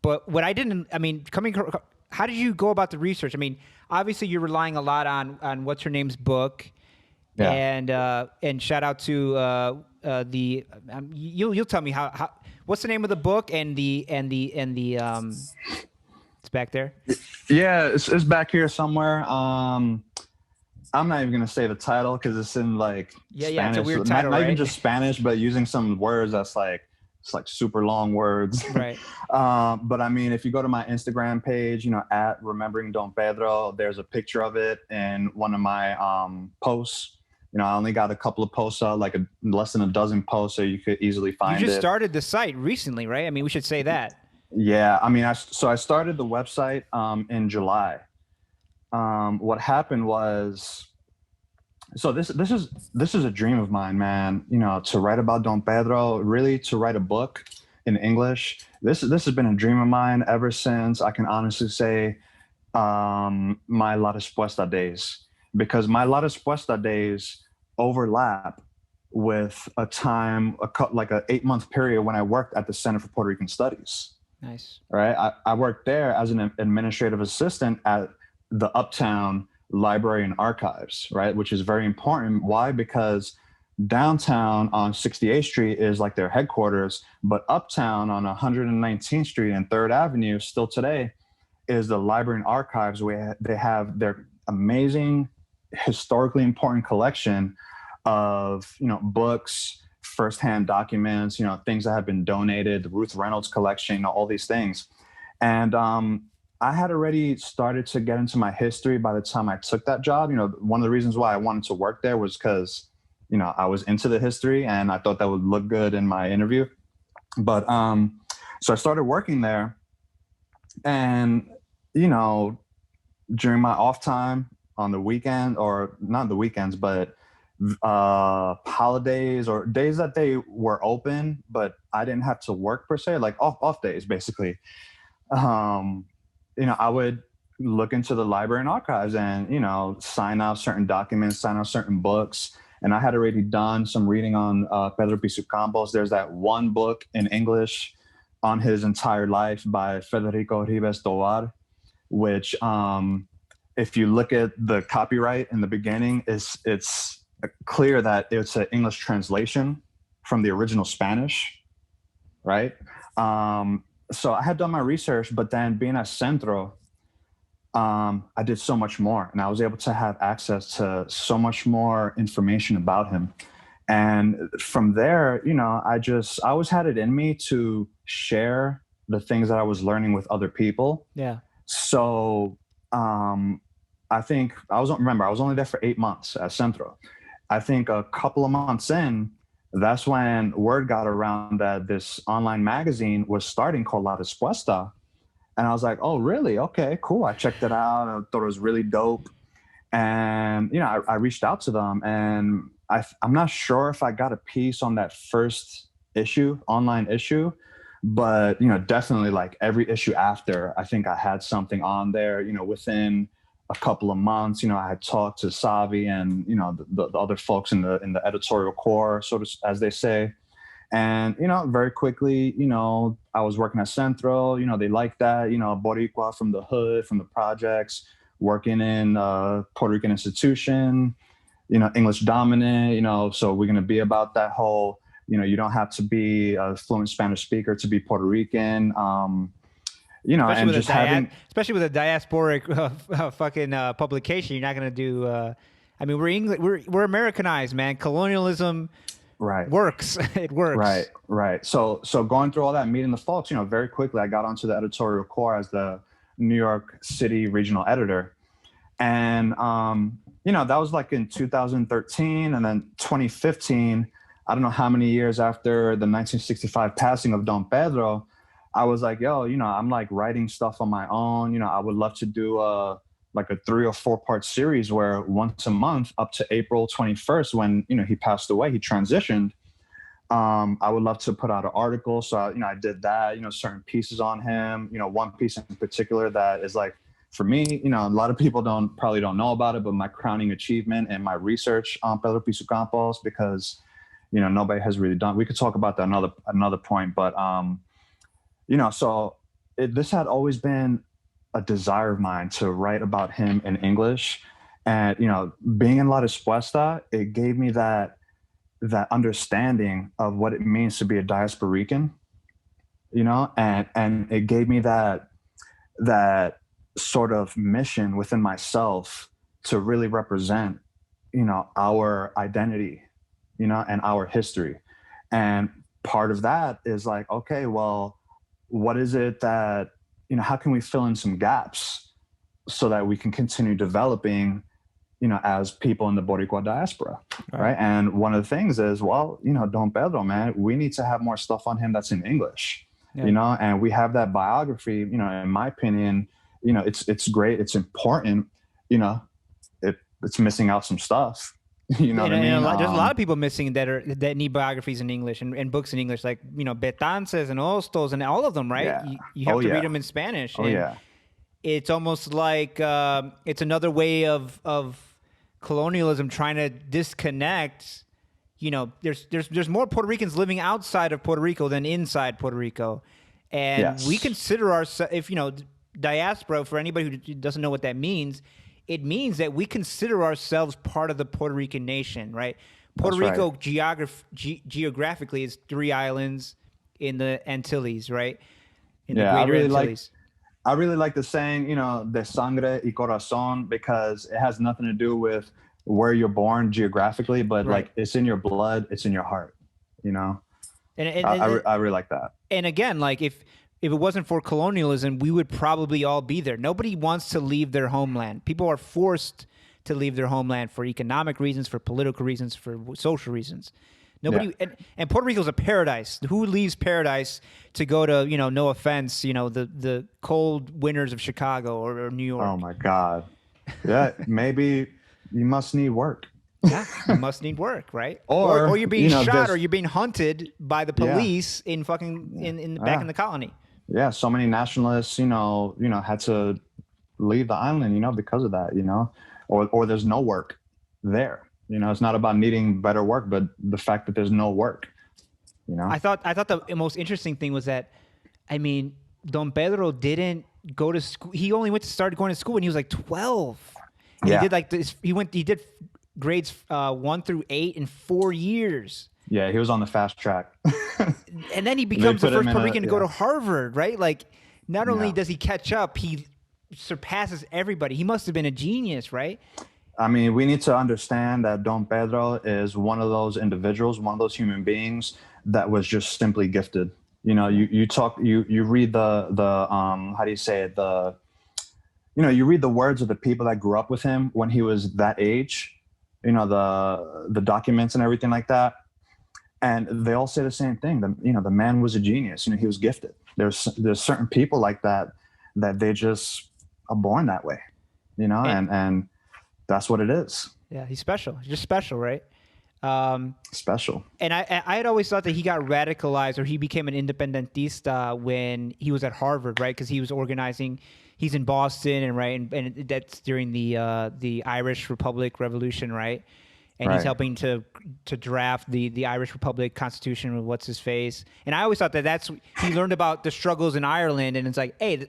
But what I didn't, I mean, how did you go about the research? I mean, obviously you're relying a lot on what's her name's book, and shout out to you'll tell me how what's the name of the book and the it's back there. Yeah, it's back here somewhere. I'm not even gonna say the title because it's in like Spanish. It's a weird title, not right? even just Spanish, but using some words that's like it's like super long words. Right. But I mean, if you go to my Instagram page, at Remembering Don Pedro, there's a picture of it in one of my posts. I only got a couple of posts out, like less than a dozen posts, so you could easily find it. You just started the site recently, right? I mean, we should say that. Yeah, I mean, I started the website in July. What happened was, so this is a dream of mine, man. To write about Don Pedro, really to write a book in English. This has been a dream of mine ever since I can honestly say my La Respuesta days, because my La Respuesta days overlap with a time, like an 8-month period when I worked at the Center for Puerto Rican Studies. Nice. Right. I worked there as an administrative assistant at the Uptown Library and Archives, right? Which is very important. Why? Because downtown on 68th Street is like their headquarters, but Uptown on 119th Street and 3rd Avenue still today is the Library and Archives, where they have their amazing, historically important collection of, books, firsthand documents, things that have been donated, the Ruth Reynolds collection, all these things. And I had already started to get into my history by the time I took that job. One of the reasons why I wanted to work there was because, I was into the history and I thought that would look good in my interview. But so I started working there, and, during my off time on the weekend, or not the weekends, but holidays or days that they were open, but I didn't have to work per se, like off days, basically. I would look into the library and archives and, sign out certain documents, sign out certain books. And I had already done some reading on Pedro Pisu Campos. There's that one book in English on his entire life by Federico Ribes Tovar, which if you look at the copyright in the beginning, it's clear that it's an English translation from the original Spanish, right? So I had done my research, but then being at Centro, I did so much more, and I was able to have access to so much more information about him. And from there, I always had it in me to share the things that I was learning with other people. Yeah. So I think I was only there for 8 months at Centro. I think a couple of months in, that's when word got around that this online magazine was starting called La Respuesta. And I was like, oh, really? Okay, cool. I checked it out. I thought it was really dope. And, I reached out to them, and I'm not sure if I got a piece on that first issue, online issue, but, definitely like every issue after, I think I had something on there, within a couple of months. I had talked to Savi and, the other folks in the editorial core, sort of, as they say. And, very quickly, I was working at Centro, they liked that, Boricua from the hood, from the projects, working in a Puerto Rican institution, English dominant, so we're going to be about that whole, you don't have to be a fluent Spanish speaker to be Puerto Rican. Especially and with just having, especially with a diasporic fucking publication, you're not gonna do. I mean, we're Americanized, man. Colonialism right. works. It Right, works. right. So going through all that, meeting the folks, very quickly, I got onto the editorial core as the New York City regional editor, and that was like in 2013, and then 2015. I don't know how many years after the 1965 passing of Don Pedro, I was like, yo, I'm like writing stuff on my own. I would love to do like a 3 or 4 part series where once a month up to April 21st, when he passed away, he transitioned. I would love to put out an article. So, I did that, certain pieces on him, one piece in particular that is like, for me, a lot of people probably don't know about it, but my crowning achievement and my research on Pedro Piso Campos, because, nobody has really done, we could talk about that another point, but, so this had always been a desire of mine to write about him in English. And, being in La Respuesta, it gave me that understanding of what it means to be a diasporican, and it gave me that sort of mission within myself to really represent, our identity, and our history. And part of that is like, okay, well, what is it that, how can we fill in some gaps so that we can continue developing, as people in the Boricua diaspora, right? And one of the things is, well, Don Pedro, man, we need to have more stuff on him that's in English, and we have that biography, in my opinion, it's great, it's important, it's missing out some stuff, what I mean? There's a lot of people missing that need biographies in English and books in English, like, Betances and Hostos and all of them, right? Yeah. You have to read them in Spanish. Oh, yeah. It's almost like it's another way of colonialism trying to disconnect. There's more Puerto Ricans living outside of Puerto Rico than inside Puerto Rico, and Yes. we consider ourselves, if diaspora, for anybody who doesn't know what that means, it means that we consider ourselves part of the Puerto Rican nation, right? Puerto That's Rico right. geographically is 3 islands in the Antilles, right? In Yeah, the greater Antilles. I really like the saying, de sangre y corazón, because it has nothing to do with where you're born geographically, but Right. like it's in your blood, it's in your heart, I really like that. And again, like if it wasn't for colonialism, we would probably all be there. Nobody wants to leave their homeland. People are forced to leave their homeland for economic reasons, for political reasons, for social reasons. Nobody, and Puerto Rico is a paradise. Who leaves paradise to go to, no offense, the cold winters of Chicago or New York? Oh my God. Yeah, maybe you must need work. Yeah, you must need work, right? Or you're being shot, or you're being hunted by the police in fucking back in the colony. Yeah, so many nationalists, had to leave the island, because of that, or there's no work there. It's not about needing better work, but the fact that there's no work. I thought the most interesting thing was that, I mean, Don Pedro didn't go to school. He only started going to school when he was like 12. And he did like this. He did grades 1 through 8 in 4 years. Yeah, he was on the fast track. And then he becomes the first Puerto Rican to go to Harvard, right? Like, not only does he catch up, he surpasses everybody. He must have been a genius, right? I mean, we need to understand that Don Pedro is one of those individuals, one of those human beings that was just simply gifted. You read the how do you say it? You read the words of the people that grew up with him when he was that age, the documents and everything like that. And they all say the same thing. The man was a genius. He was gifted. There's certain people like that they just are born that way, and that's what it is. Yeah, he's special. He's just special, right? Special. And I had always thought that he got radicalized, or he became an independentista when he was at Harvard, right? Because he was organizing. He's in Boston, and that's during the Irish Republic Revolution, right? And he's helping to draft the Irish Republic Constitution with what's his face. And I always thought that he learned about the struggles in Ireland, and it's like, hey,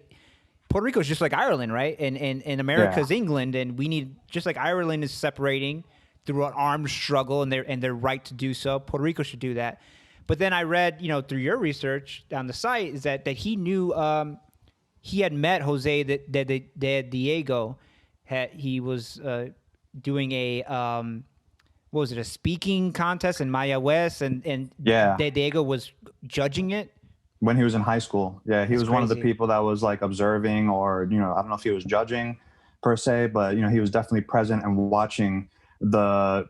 Puerto Rico is just like Ireland, right? And America's England, and we need, just like Ireland is separating through an armed struggle and their right to do so, Puerto Rico should do that. But then I read, through your research on the site, is that he knew he had met Jose de Diego. He was doing a what was it, a speaking contest in Maya West, and Yeah, de Diego was judging it. when he was in high school. Yeah, he That's was one of the crazy. people that was like observing, or I don't know if he was judging per se, but he was definitely present and watching the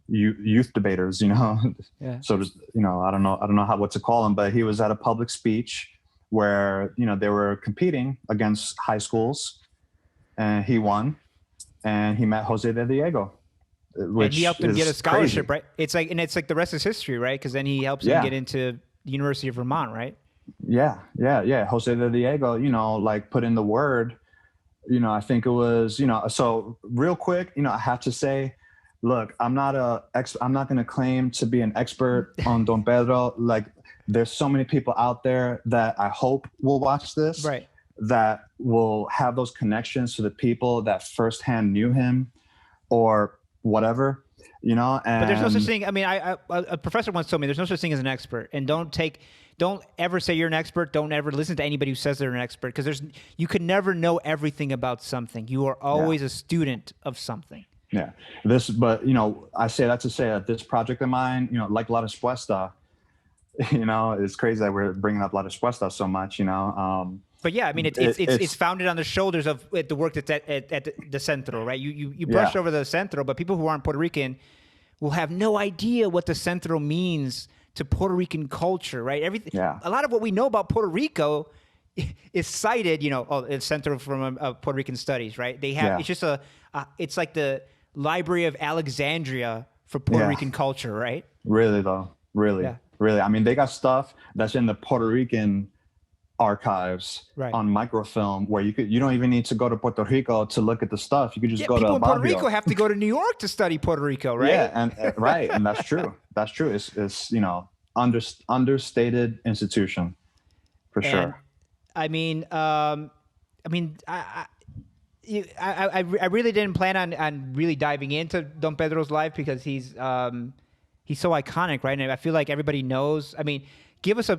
youth debaters. Yeah. So just I don't know what to call him, but he was at a public speech where they were competing against high schools, and he won, and he met Jose de Diego, And he which helped him get a is crazy. scholarship, right? It's like the rest is history, right? Because then he helps him Yeah, get into the University of Vermont, right? yeah. Jose de Diego, like put in the word. I think it was, so real quick, I have to say, look, I'm not going to claim to be an expert on Don Pedro. Like, there's so many people out there that I hope will watch this, Right. that will have those connections to the people that firsthand knew him or whatever, But there's no such and thing. I mean, a professor once told me there's no such thing as an expert, and don't ever say you're an expert. Don't ever listen to anybody who says they're an expert, because you can never know everything about something. You are yeah. always a student of something. Yeah. But I say that to say that this project of mine, like La Respuesta, it's crazy that we're bringing up La Respuesta so much, But yeah, I mean, it's founded on the shoulders of the work that's at the Centro, right? You brush over the Centro, but people who aren't Puerto Rican will have no idea what the Centro means to Puerto Rican culture, right? Everything. Yeah. A lot of what we know about Puerto Rico is cited, it's Centro from Puerto Rican Studies, right? They have it's just it's like the Library of Alexandria for Puerto Rican culture, right? Really though, really. I mean, they got stuff that's in the Puerto Rican archives on microfilm where you don't even need to go to Puerto Rico to look at the stuff. You could just go to people in Puerto Barrio. Rico have to go to New York to study Puerto Rico, right? Yeah, and right, and that's true. That's true. It's understated institution for sure. I mean, I really didn't plan on really diving into Don Pedro's life, because he's so iconic, right? And I feel like everybody knows. I mean, give us a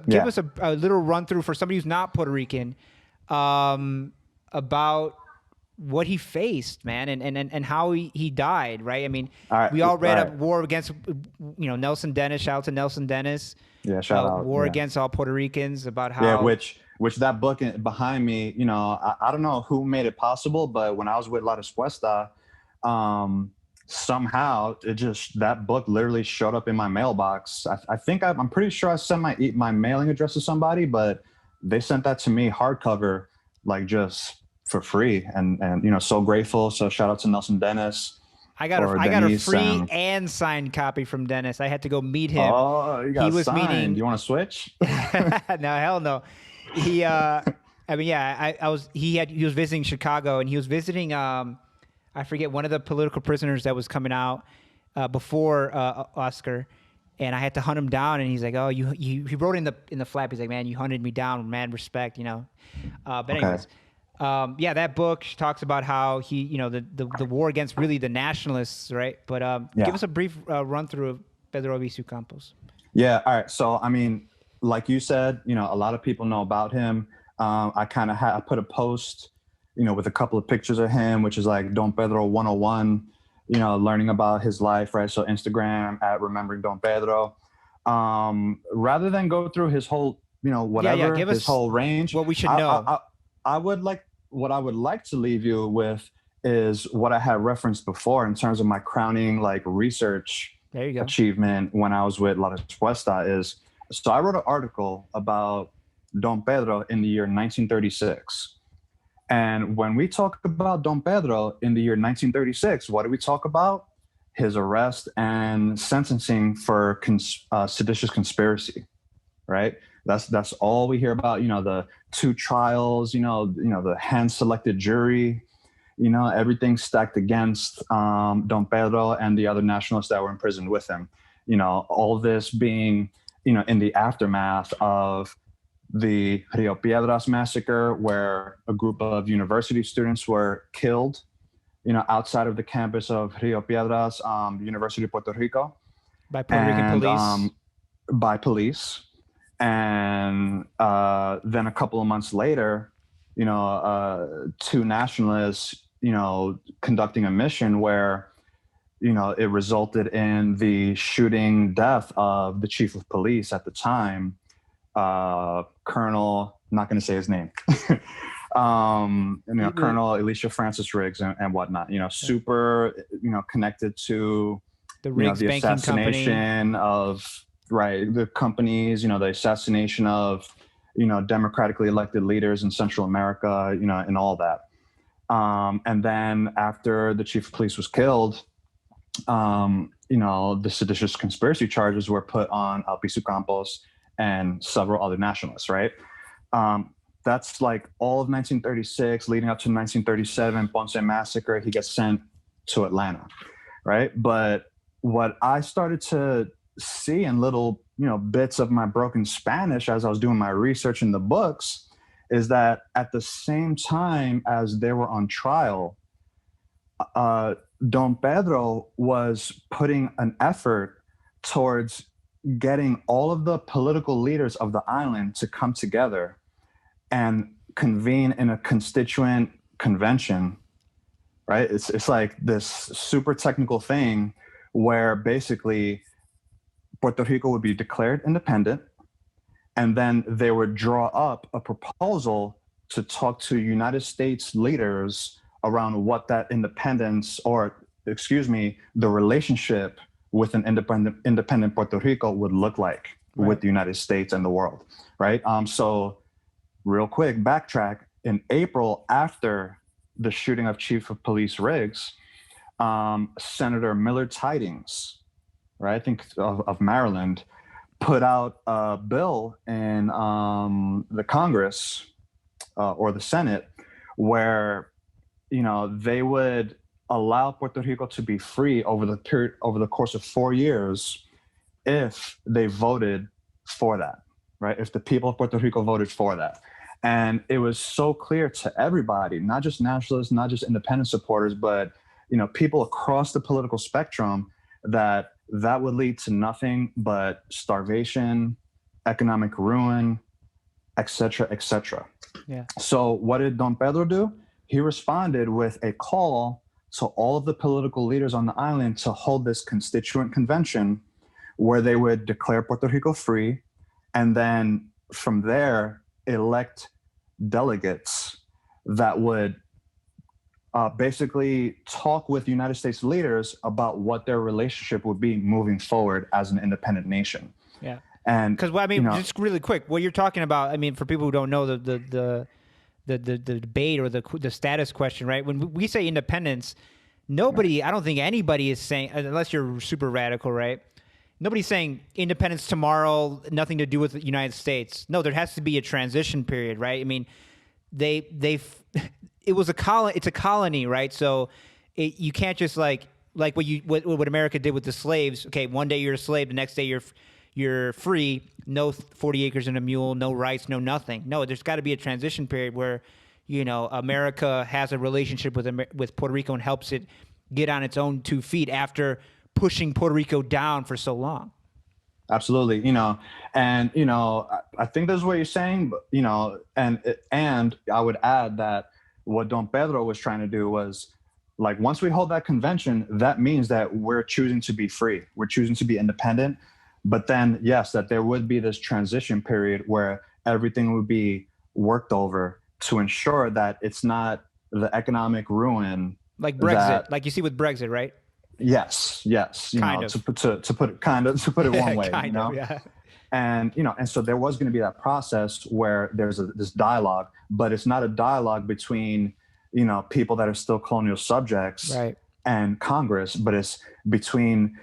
little run through for somebody who's not Puerto Rican, about what he faced, man, and how he died, right? I mean, we all read a war against Nelson Dennis. Shout out to Nelson Dennis. Yeah, shout out. War against all Puerto Ricans, about how which that book behind me, I don't know who made it possible, but when I was with La Respuesta, somehow that book literally showed up in my mailbox. I think I'm pretty sure I sent my mailing address to somebody, but they sent that to me hardcover, like just for free, and so grateful. So shout out to Nelson Dennis. I got a free and signed copy from Dennis. I had to go meet him. Oh, you got signed. Do you want to switch? No, hell no. He was visiting Chicago, and he was visiting I forget, one of the political prisoners that was coming out before Oscar, and I had to hunt him down. And he's like, "Oh, he wrote in the flap. He's like, man, you hunted me down, man, respect, But anyways, that book talks about how he, the war against really the nationalists, right? But give us a brief run through of Pedro Albizu Campos. Yeah. All right. So I mean, like you said, a lot of people know about him. I put a post, with a couple of pictures of him, which is like Don Pedro 101, learning about his life, right? So Instagram at Remembering Don Pedro. Rather than go through his whole, whatever, give his whole range. What we should know. What I would like to leave you with is what I had referenced before in terms of my crowning research achievement when I was with La Respuesta is, so I wrote an article about Don Pedro in the year 1936. And when we talk about Don Pedro in the year 1936, what do we talk about? His arrest and sentencing for seditious conspiracy, right? That's all we hear about. The two trials, the hand-selected jury, everything stacked against Don Pedro and the other nationalists that were imprisoned with him. All this being, in the aftermath of the Rio Piedras massacre, where a group of university students were killed, outside of the campus of Rio Piedras, University of Puerto Rico. By Puerto Rican police. By police. And then a couple of months later, two nationalists, conducting a mission where, it resulted in the shooting death of the chief of police at the time, Colonel, not going to say his name, Colonel Alicia Francis Riggs and whatnot, super, connected to the Riggs the banking assassination company of, right, the companies, the assassination of, democratically elected leaders in Central America, and all that. And then after the chief of police was killed, the seditious conspiracy charges were put on Albizu Campos and several other nationalists, right? That's like all of 1936 leading up to 1937, Ponce Massacre, he gets sent to Atlanta, right? But what I started to see in little, bits of my broken Spanish as I was doing my research in the books is that at the same time as they were on trial, Don Pedro was putting an effort towards getting all of the political leaders of the island to come together and convene in a constituent convention, right? It's like this super technical thing where basically Puerto Rico would be declared independent, and then they would draw up a proposal to talk to United States leaders around what that independence, or the relationship with an independent Puerto Rico would look like, right, with the United States and the world, right? So real quick, backtrack. In April, after the shooting of Chief of Police Riggs, Senator Millard Tydings, right, I think of Maryland, put out a bill in the Congress or the Senate where, they would allow Puerto Rico to be free over the course of 4 years if they voted for that, right? If the people of Puerto Rico voted for that. And it was so clear to everybody, not just nationalists, not just independent supporters, but, people across the political spectrum, that would lead to nothing but starvation, economic ruin, et cetera, et cetera. Yeah. So what did Don Pedro do? He responded with a call to all of the political leaders on the island to hold this constituent convention where they would declare Puerto Rico free, and then from there elect delegates that would basically talk with United States leaders about what their relationship would be moving forward as an independent nation. Yeah. And because just really quick, what you're talking about, for people who don't know the debate or the status question, right? When we say independence, nobody, I don't think anybody is saying, unless you're super radical, right? Nobody's saying independence tomorrow, nothing to do with the United States. No, there has to be a transition period, right? It's a colony, right? So you can't just like what America did with the slaves. Okay, one day you're a slave, the next day you're free. No 40 acres and a mule, no rights, no nothing. No, there's got to be a transition period where, America has a relationship with Puerto Rico and helps it get on its own 2 feet after pushing Puerto Rico down for so long. Absolutely. I think that's what you're saying, but, and I would add that what Don Pedro was trying to do was, like, once we hold that convention, that means that we're choosing to be free. We're choosing to be independent. But then, yes, that there would be this transition period where everything would be worked over to ensure that it's not the economic ruin. Like Brexit, like you see with Brexit, right? Yes. To put it one way, yeah. And so there was going to be that process where there's this dialogue, but it's not a dialogue between, people that are still colonial subjects, right, and Congress, but it's between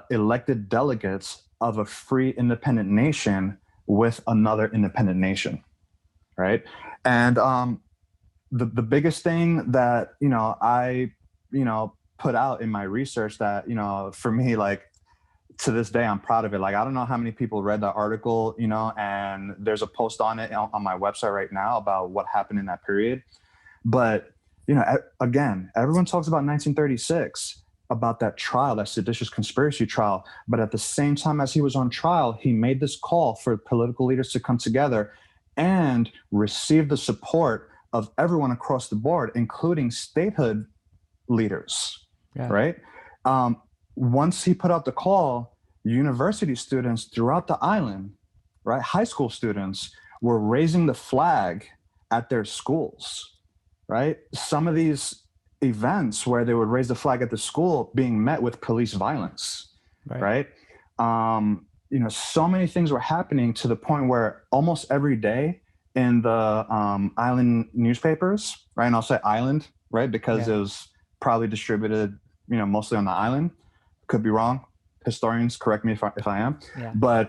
elected delegates of a free independent nation with another independent nation, right? And the biggest thing that I put out in my research that for me, like, to this day I'm proud of it. Like, I don't know how many people read that article, and there's a post on it on my website right now about what happened in that period. But again, everyone talks about 1936, about that trial, that seditious conspiracy trial. But at the same time as he was on trial, he made this call for political leaders to come together and receive the support of everyone across the board, including statehood leaders, right? Once he put out the call, university students throughout the island, right, high school students were raising the flag at their schools, right? Some of these events where they would raise the flag at the school being met with police violence, right? You know, so many things were happening to the point where almost every day in the island newspapers, right? And I'll say island, right? Because it was probably distributed, you know, mostly on the island. Could be wrong. Historians, correct me if I am. But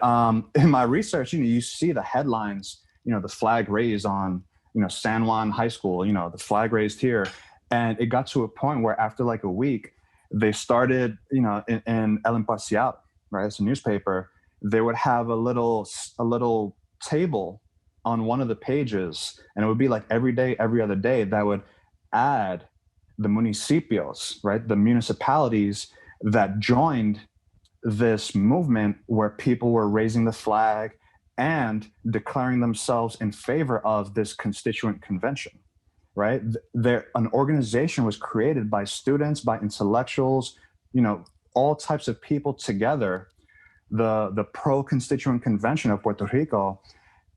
in my research, you know, you see the headlines, you know, the flag raised on, you know, San Juan High School, you know, the flag raised here. And it got to a point where after like a week, they started, you know, in El Imparcial, right? It's a newspaper. They would have a little table on one of the pages, and it would be like every day, every other day, that would add the municipios, right? The municipalities that joined this movement where people were raising the flag and declaring themselves in favor of this constituent convention, right? An organization was created by students, by intellectuals, you know, all types of people together, the pro-constituent convention of Puerto Rico,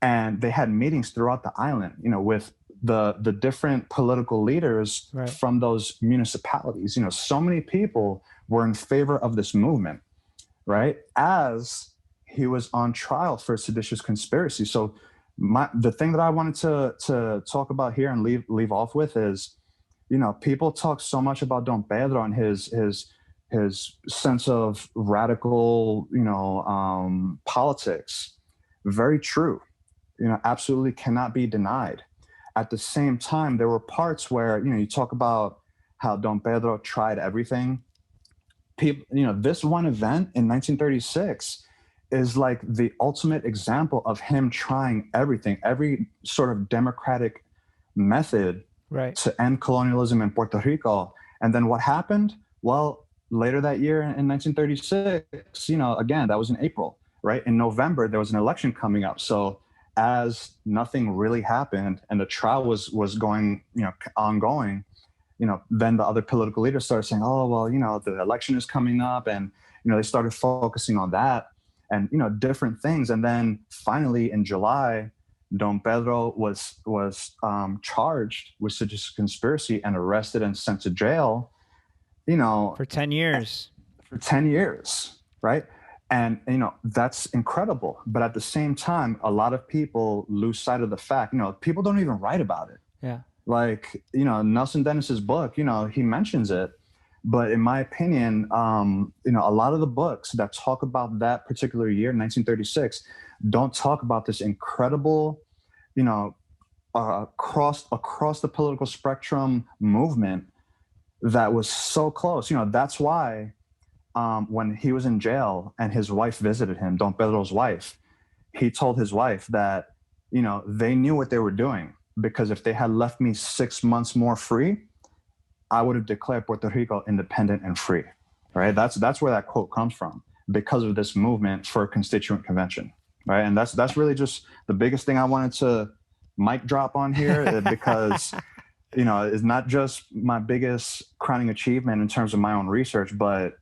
and they had meetings throughout the island, you know, with the different political leaders from those municipalities. You know, so many people were in favor of this movement, right? As he was on trial for seditious conspiracy. So the thing that I wanted to talk about here and leave off with is, you know, people talk so much about Don Pedro and his sense of radical, you know, politics. Very true. You know, absolutely cannot be denied. At the same time, there were parts where, you know, you talk about how Don Pedro tried everything. People, you know, this one event in 1936 is like the ultimate example of him trying everything, every sort of democratic method to end colonialism in Puerto Rico. And then what happened? Well, later that year in 1936, you know, again, that was in April, right? In November, there was an election coming up. So as nothing really happened and the trial was going, you know, ongoing, you know, then the other political leaders started saying, oh, well, you know, the election is coming up. And, you know, they started focusing on that and, you know, different things. And then finally in July, Don Pedro was charged with seditious conspiracy and arrested and sent to jail, you know, for 10 years. For 10 years, right? And, you know, that's incredible. But at the same time, a lot of people lose sight of the fact, you know, people don't even write about it. Yeah. Like, you know, Nelson Dennis's book, you know, he mentions it. But in my opinion, you know, a lot of the books that talk about that particular year, 1936, don't talk about this incredible, you know, across the political spectrum movement that was so close. You know, that's why when he was in jail and his wife visited him, Don Pedro's wife, he told his wife that, you know, they knew what they were doing, because if they had left me 6 months more free, I would have declared Puerto Rico independent and free, right? That's where that quote comes from, because of this movement for a constituent convention, right? And that's really just the biggest thing I wanted to mic drop on here, because, you know, it's not just my biggest crowning achievement in terms of my own research, but,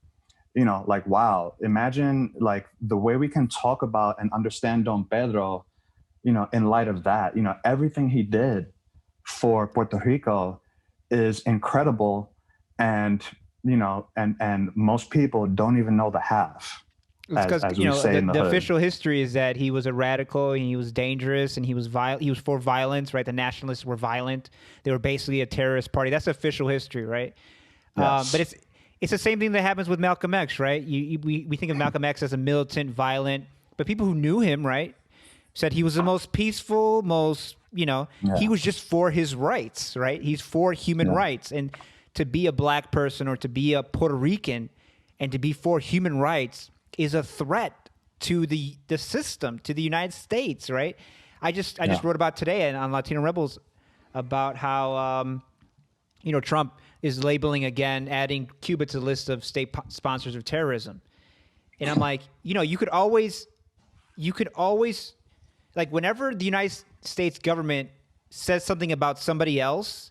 you know, like, wow, imagine like the way we can talk about and understand Don Pedro, you know, in light of that. You know, everything he did for Puerto Rico is incredible, and, you know, and most people don't even know the half. It's because, you know, the official history is that he was a radical and he was dangerous and he was he was for violence, right? The nationalists were violent. They were basically a terrorist party. That's official history, right? Yes. But it's the same thing that happens with Malcolm X, right? We think of Malcolm X as a militant, violent, but people who knew him, right, said he was the most peaceful, most, you know, he was just for his rights, right? He's for human rights. And to be a black person or to be a Puerto Rican and to be for human rights is a threat to the system, to the United States, right? I just wrote about today on Latino Rebels about how, you know, Trump is labeling again, adding Cuba to the list of state sponsors of terrorism. And I'm like, you know, you could always, like, whenever the United States government says something about somebody else,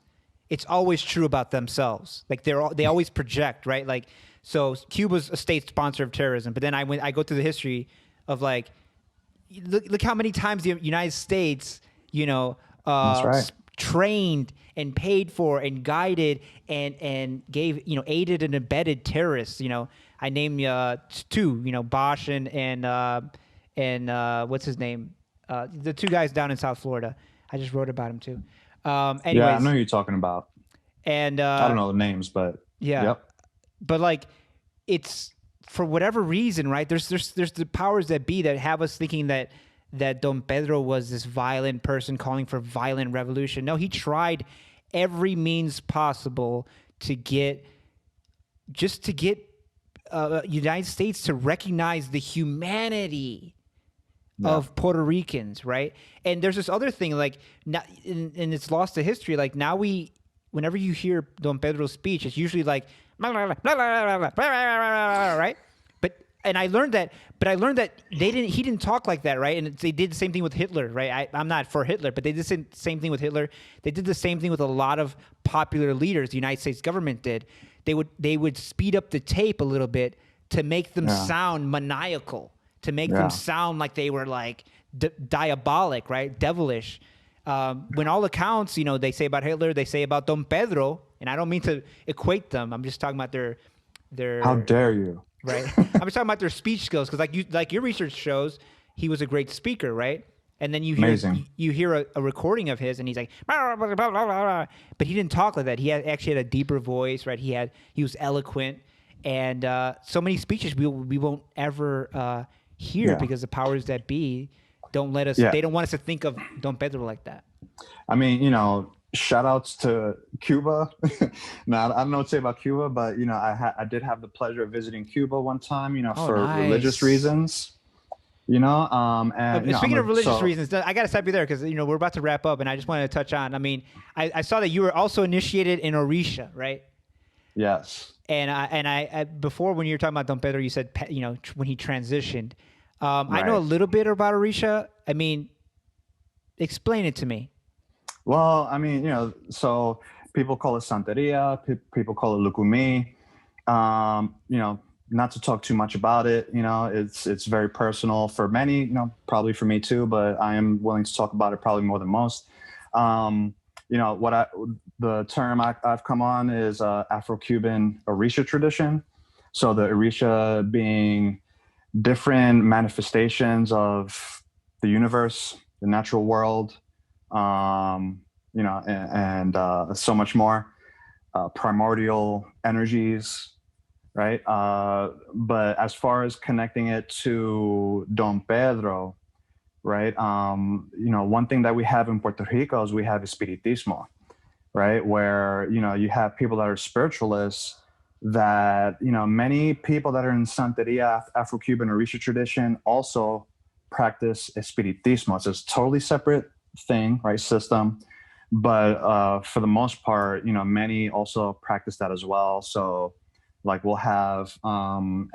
it's always true about themselves. Like they always project, right? Like, so Cuba's a state sponsor of terrorism, but then I go through the history of like, look how many times the United States, That's right. trained and paid for and guided and gave, aided and abetted terrorists. I named two, Bosch and what's his name, the two guys down in South Florida. I just wrote about him too. Yeah, I know Anyways, who you're talking about. and I don't know the names, but yeah, yep. but like, it's for whatever reason, right? There's the powers that be that have us thinking that Don Pedro was this violent person calling for violent revolution. No, he tried every means possible to get United States to recognize the humanity of Puerto Ricans, right? And there's this other thing, like, and it's lost to history. Like, now whenever you hear Don Pedro's speech, it's usually like, right? I learned that he didn't talk like that, right? And they did the same thing with Hitler, right? I'm not for Hitler, but they did the same thing with Hitler. They did the same thing with a lot of popular leaders. The United States government did. They would speed up the tape a little bit to make them sound maniacal, to make them sound like they were like diabolic, right? Devilish. When all accounts, they say about Hitler, they say about Don Pedro, and I don't mean to equate them. I'm just talking about their How dare you? Right. I'm just talking about their speech skills, because like your research shows, he was a great speaker, right? And then you hear a recording of his, and he's like, blah, blah, blah, blah, blah. But he didn't talk like that. He actually had a deeper voice, right? He was eloquent, and so many speeches we won't ever hear because the powers that be don't let us. They don't want us to think of Don Pedro like that. I mean, shout outs to Cuba. Now, I don't know what to say about Cuba, but I did have the pleasure of visiting Cuba one time, for religious reasons. And speaking of religious reasons, I got to stop you there, because we're about to wrap up, and I just wanted to touch on. I mean, I saw that you were also initiated in Orisha, right? Yes. And I before, when you were talking about Don Pedro, you said when he transitioned. I know a little bit about Orisha. I mean, explain it to me. Well, I mean, so people call it Santeria, people call it Lukumi. Not to talk too much about it, it's very personal for many, probably for me too, but I am willing to talk about it probably more than most. The term I've come on is Afro-Cuban Orisha tradition. So the Orisha being different manifestations of the universe, the natural world, and so much more, primordial energies, right? But as far as connecting it to Don Pedro, right? One thing that we have in Puerto Rico is we have Espiritismo, right? Where, you have people that are spiritualists that, many people that are in Santeria, Afro-Cuban Orisha tradition also practice Espiritismo. It's a totally separate thing, right? System. But for the most part, many also practice that as well. So like we'll have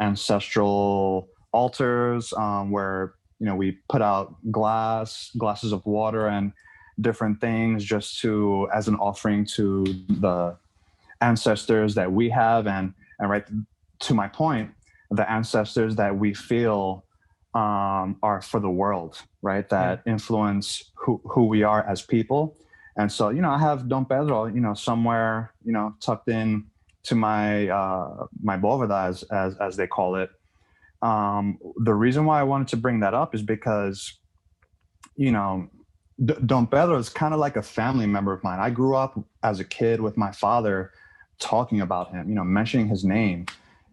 ancestral altars where, we put out glasses of water and different things just as an offering to the ancestors that we have. And right to my point, the ancestors that we feel are for the world, right? That influence who we are as people. And so, I have Don Pedro, somewhere, tucked in to my my bóveda, as they call it. The reason why I wanted to bring that up is because, Don Pedro is kind of like a family member of mine. I grew up as a kid with my father talking about him, mentioning his name.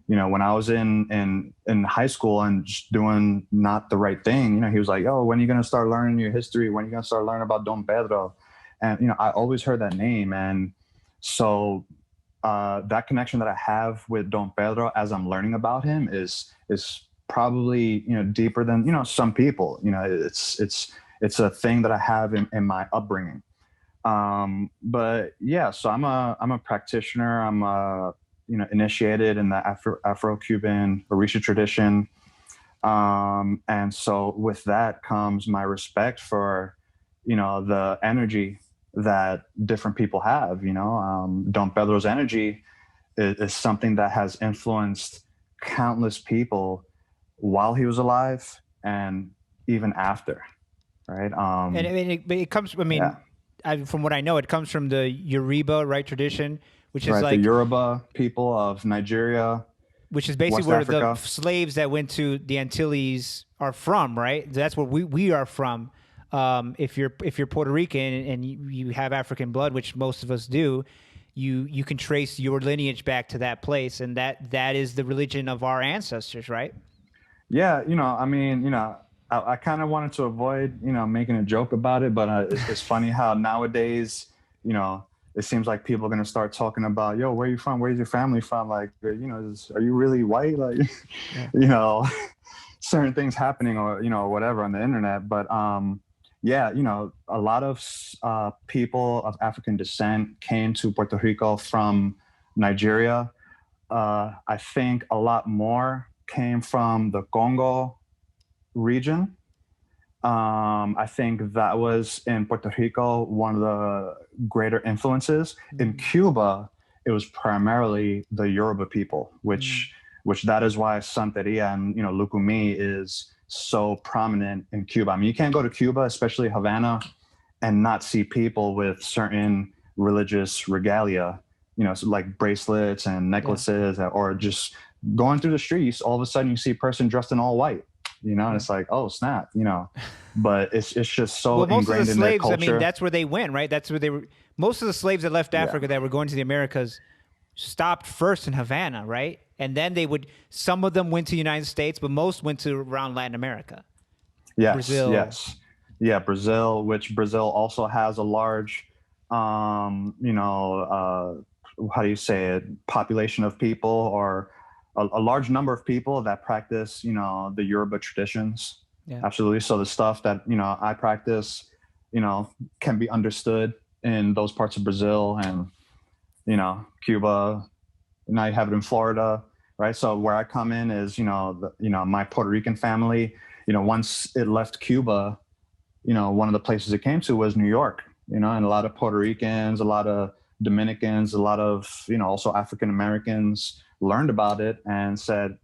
When I was in high school and just doing not the right thing, he was like, "Oh, when are you going to start learning your history? When are you going to start learning about Don Pedro?" And, I always heard that name. And so that connection that I have with Don Pedro as I'm learning about him is probably, deeper than, some people. It's a thing that I have in my upbringing. But yeah, so I'm a practitioner. I'm initiated in the Afro-Cuban Orisha tradition. And so with that comes my respect for, the energy that different people have. Don Pedro's energy is something that has influenced countless people while he was alive and even after, right? And I mean, it comes. I Yeah, mean, from what I know, it comes from the Yoruba, right, tradition, which is right. The like, Yoruba people of Nigeria, which is basically West where the Africa. slaves that went to the Antilles are from, right? That's where we are from. If you're Puerto Rican and you have African blood, which most of us do, you can trace your lineage back to that place, and that is the religion of our ancestors, right? Yeah, I mean, I kind of wanted to avoid, making a joke about it, but it's funny how nowadays, you know, it seems like people are gonna start talking about, yo, where are you from? Where's your family from? Like, are you really white? Like, Yeah. you know, certain things happening or whatever on the internet. But yeah, a lot of people of African descent came to Puerto Rico from Nigeria. I think a lot more came from the Congo region. I think that was in Puerto Rico one of the greater influences. In Mm, Cuba, it was primarily the Yoruba people, mm. which that is why Santeria and Lukumi is so prominent in Cuba. I mean, you can't go to Cuba, especially Havana, and not see people with certain religious regalia, so like bracelets and Yeah, necklaces, or just going through the streets. All of a sudden, you see a person dressed in all white, and yeah. it's like, oh snap. But it's just so Well, most of the ingrained in their slaves, I mean, culture. that's where they went, right? That's where they were. Most of the slaves that left Yeah. Africa that were going to the Americas stopped first in Havana, right? And then some of them went to the United States, but most went to around Latin America, Yes. Brazil. Yes. Yeah. Brazil, which Brazil also has a large, how do you say it, population of people, or a large number of people that practice, the Yoruba traditions. Yeah. Absolutely. So the stuff that, I practice, you know, can be understood in those parts of Brazil and, Cuba. Now you have it in Florida, right? So where I come in is, my Puerto Rican family, once it left Cuba, one of the places it came to was New York, and a lot of Puerto Ricans, a lot of Dominicans, a lot of, also African Americans learned about it and said,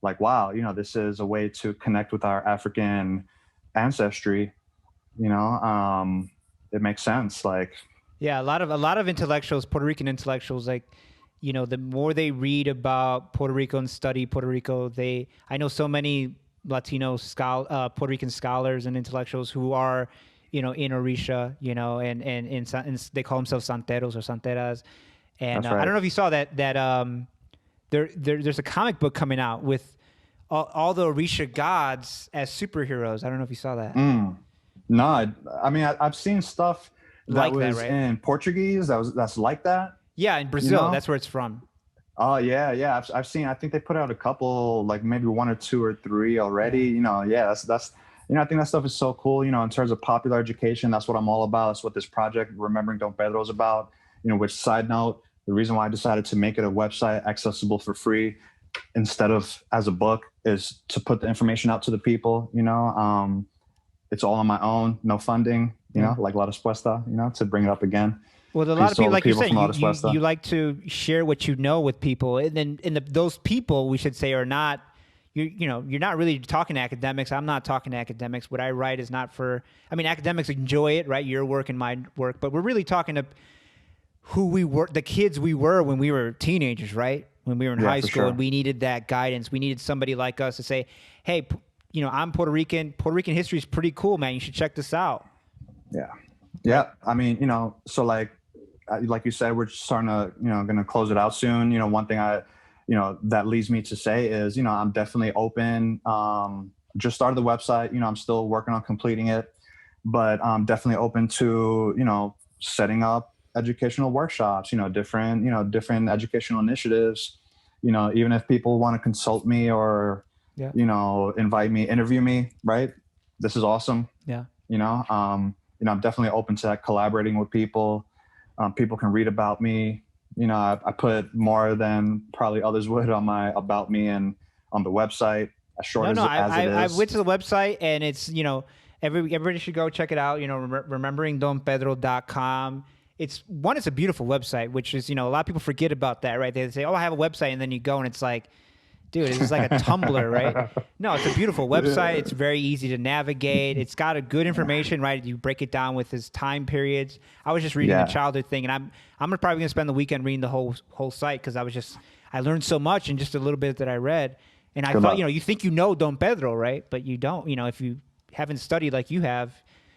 like, wow, this is a way to connect with our African ancestry. You know, it makes sense. Like, Yeah, a lot of intellectuals, Puerto Rican intellectuals, like, the more they read about Puerto Rico and study Puerto Rico, I know so many Puerto Rican scholars and intellectuals who are, in Orisha, and they call themselves santeros or santeras. And that's I right. don't know if you saw that there's a comic book coming out with all the Orisha gods as superheroes. I don't know if you saw that. Mm. No, I mean, I've seen stuff that Like that, was right? in Portuguese that's like that, Yeah, in you Brazil, know? that's where it's from. Oh yeah, yeah. I've seen. I think they put out a couple, like maybe one or two or three already. Yeah. Yeah. That's. I think that stuff is so cool. In terms of popular education, that's what I'm all about. That's what this project, Remembering Don Pedro, is about. Which, side note, the reason why I decided to make it a website accessible for free instead of as a book is to put the information out to the people. It's all on my own, no funding. Yeah. Like La Respuesta. To bring it up again. Well, a lot Peace of to all people, the like you're people saying, from La you Respuesta. like to share what you know with people, and then those people, we should say, are not you're not really talking to academics. I'm not talking to academics. What I write is not for. I mean, academics enjoy it, right? Your work and my work, but we're really talking to who we were, the kids we were when we were teenagers, right? When we were in Yeah, high for school, sure. and we needed that guidance. We needed somebody like us to say, "Hey, I'm Puerto Rican. Puerto Rican history is pretty cool, man. You should check this out." Yeah. Right? Yeah. I mean, so like you said, we're just starting to, going to close it out soon. One thing that leads me to say is, I'm definitely open. Just started the website, I'm still working on completing it, but I'm definitely open to, setting up educational workshops, different educational initiatives, even if people want to consult me or, Yeah. invite me, interview me, right? This is awesome. Yeah. I'm definitely open to that, collaborating with people. People can read about me. I put more than probably others would on my about me and on the website, as short No, no, as it I is. went to the website, and it's everybody should go check it out. You know, rememberingdonpedro.com. It's a beautiful website, which is, you know, a lot of people forget about that, right? They say, oh, I have a website, and then you go and it's like, dude, it's like a Tumblr, right? No, it's a beautiful website. It's very easy to navigate. It's got a good information, right? You break it down with his time periods. I was just reading the childhood thing, and I'm probably gonna spend the weekend reading the whole site, because I learned so much in just a little bit that I read. And I thought, you know, you think you know Don Pedro, right? But you don't. You know, if you haven't studied like you have,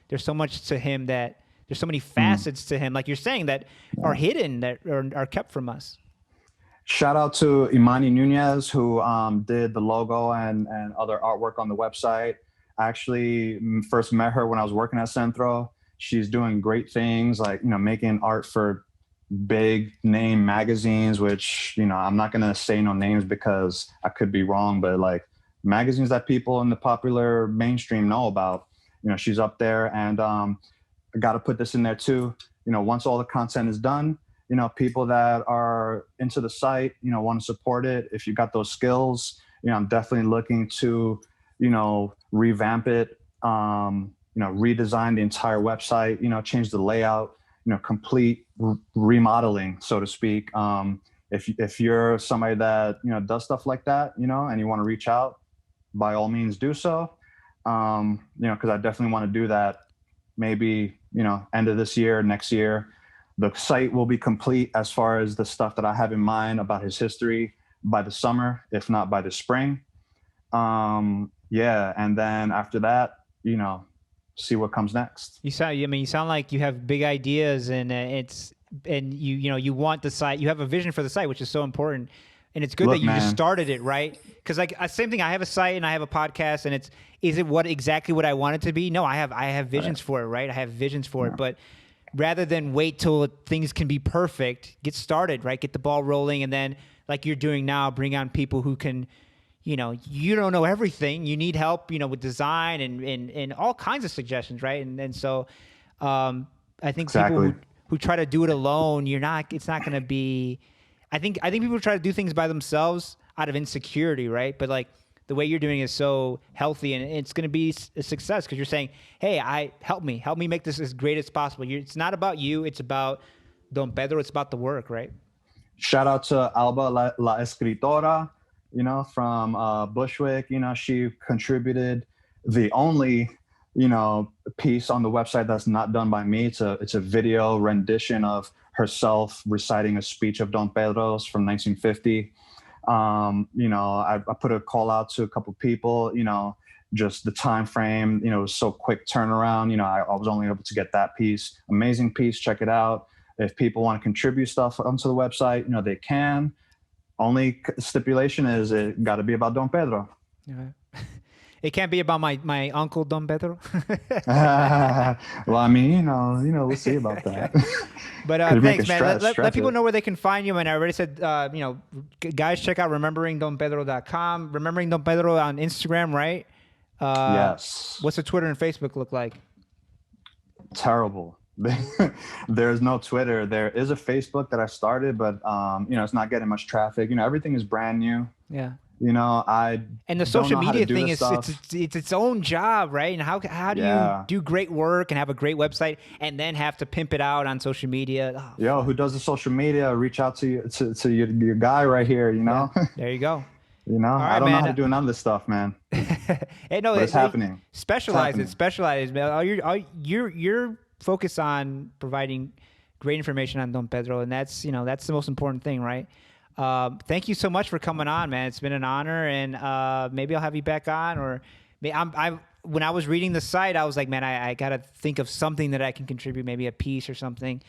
there's so much to him that there's so many facets to him, like you're saying, that are hidden, that are kept from us. Shout out to Imani Nunez, who did the logo and other artwork on the website. I actually first met her when I was working at Centro. She's doing great things, like, you know, making art for big name magazines, which, you know, I'm not going to say no names because I could be wrong, but like magazines that people in the popular mainstream know about. You know, she's up there, and I got to put this in there too. You know, once all the content is done, you know, people that are into the site, you know, want to support it. If you got those skills, you know, I'm definitely looking to, you know, revamp it, you know, redesign the entire website, you know, change the layout, you know, complete remodeling, so to speak. If you're somebody that, you know, does stuff like that, you know, and you want to reach out, by all means do so. You know, because I definitely want to do that maybe, you know, end of this year, next year. The site will be complete as far as the stuff that I have in mind about his history by the summer, if not by the spring. Yeah, and then after that, you know, see what comes next. You sound like you have big ideas, and you know, you want the site, you have a vision for the site, which is so important. And it's good that you just started it, right? Because like same thing, I have a site and I have a podcast, and is it exactly what I want it to be? No, I have visions for it, right? I have visions for it, but rather than wait till things can be perfect, get started, right? Get the ball rolling, and then, like you're doing now, bring on people who can, you know, you don't know everything. You need help, you know, with design and all kinds of suggestions, right? And so I think people who try to do it alone, it's not going to be, I think people try to do things by themselves out of insecurity, right? But like the way you're doing is so healthy, and it's going to be a success, because you're saying, hey, help me make this as great as possible. It's not about you. It's about Don Pedro. It's about the work, right? Shout out to Alba La Escritora, you know, from Bushwick. You know, she contributed the only, you know, piece on the website that's not done by me. It's a video rendition of herself reciting a speech of Don Pedro's from 1950. You know, I put a call out to a couple people, you know, just the time frame, you know, it was so quick turnaround. You know, I was only able to get that piece. Amazing piece. Check it out. If people want to contribute stuff onto the website, you know, they can. Only stipulation is it got to be about Don Pedro. It can't be about my uncle Don Pedro. Well, I mean, you know, we'll see about that. But thanks, man. Let people know where they can find you. And I already said, you know, guys, check out rememberingdonpedro.com. Remembering Don Pedro on Instagram, right? Yes. What's the Twitter and Facebook look like? Terrible. There's no Twitter. There is a Facebook that I started, but you know, it's not getting much traffic. You know, everything is brand new. Yeah. You know, and the social media thing is it's its own job, right? And how do you do great work and have a great website and then have to pimp it out on social media? Oh, yo, who does the social media? Reach out to your guy right here. You know, there you go. You know, right, I don't know how to do none of this stuff, man. Hey, no, it's happening. Specialize, man. You're focused on providing great information on Don Pedro, and that's the most important thing, right? Thank you so much for coming on, man. It's been an honor, and maybe I'll have you back on. Or when I was reading the site, I was like, man, I got to think of something that I can contribute, maybe a piece or something.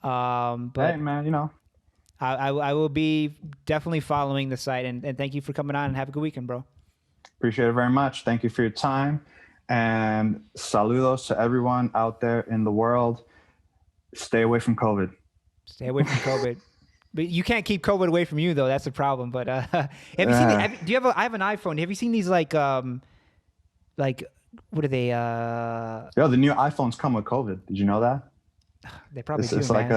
But hey, man, you know, I will be definitely following the site, and thank you for coming on, and have a good weekend, bro. Appreciate it very much. Thank you for your time, and saludos to everyone out there in the world. Stay away from COVID. Stay away from COVID. But you can't keep COVID away from you, though. That's the problem. But have you seen? I have an iPhone. Have you seen these like what are they? Yo, the new iPhones come with COVID. Did you know that? They probably It's like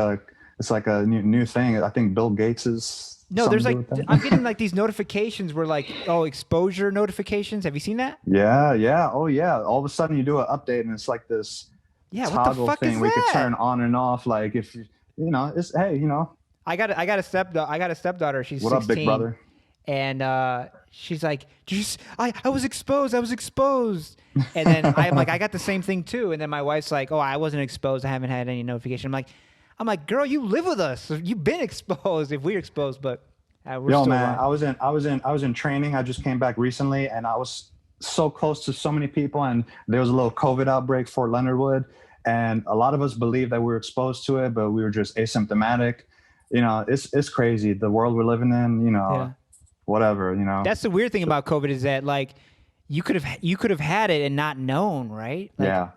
It's like a new thing. I think Bill Gates is No, something there's to do like with that. I'm getting like these notifications where like, oh, exposure notifications. Have you seen that? Yeah, yeah. Oh, yeah. All of a sudden you do an update and it's like this Yeah, what the toggle fuck is thing we could that? turn on and off. Like if you know, it's hey, you know, I got a stepdaughter. She's what up, big 16, brother? and she's like, I was exposed. I was exposed. And then I'm like, I got the same thing too. And then my wife's like, oh, I wasn't exposed. I haven't had any notification. I'm like, girl, you live with us. You've been exposed if we're exposed, but we're Yo, still man, alive. I was in training. I just came back recently, and I was so close to so many people. And there was a little COVID outbreak for Leonard Wood, and a lot of us believed that we were exposed to it, but we were just asymptomatic. You know, it's crazy the world we're living in. You know, Yeah. whatever. You know, That's the weird thing about COVID is that like you could have had it and not known, right? Like yeah,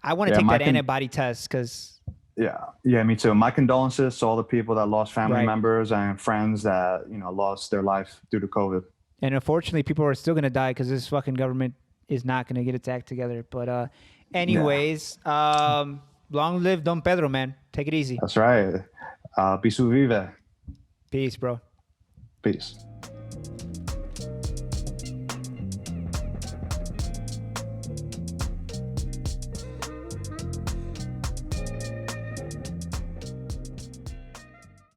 I want to yeah. take that antibody test because Yeah, yeah, me too. My condolences to all the people that lost family right. members and friends that lost their life due to COVID. And unfortunately, people are still gonna die because this fucking government is not gonna get its act together. But Yeah, anyways, long live Don Pedro, man. Take it easy. that's right. Pisu vive. Peace, bro. Peace.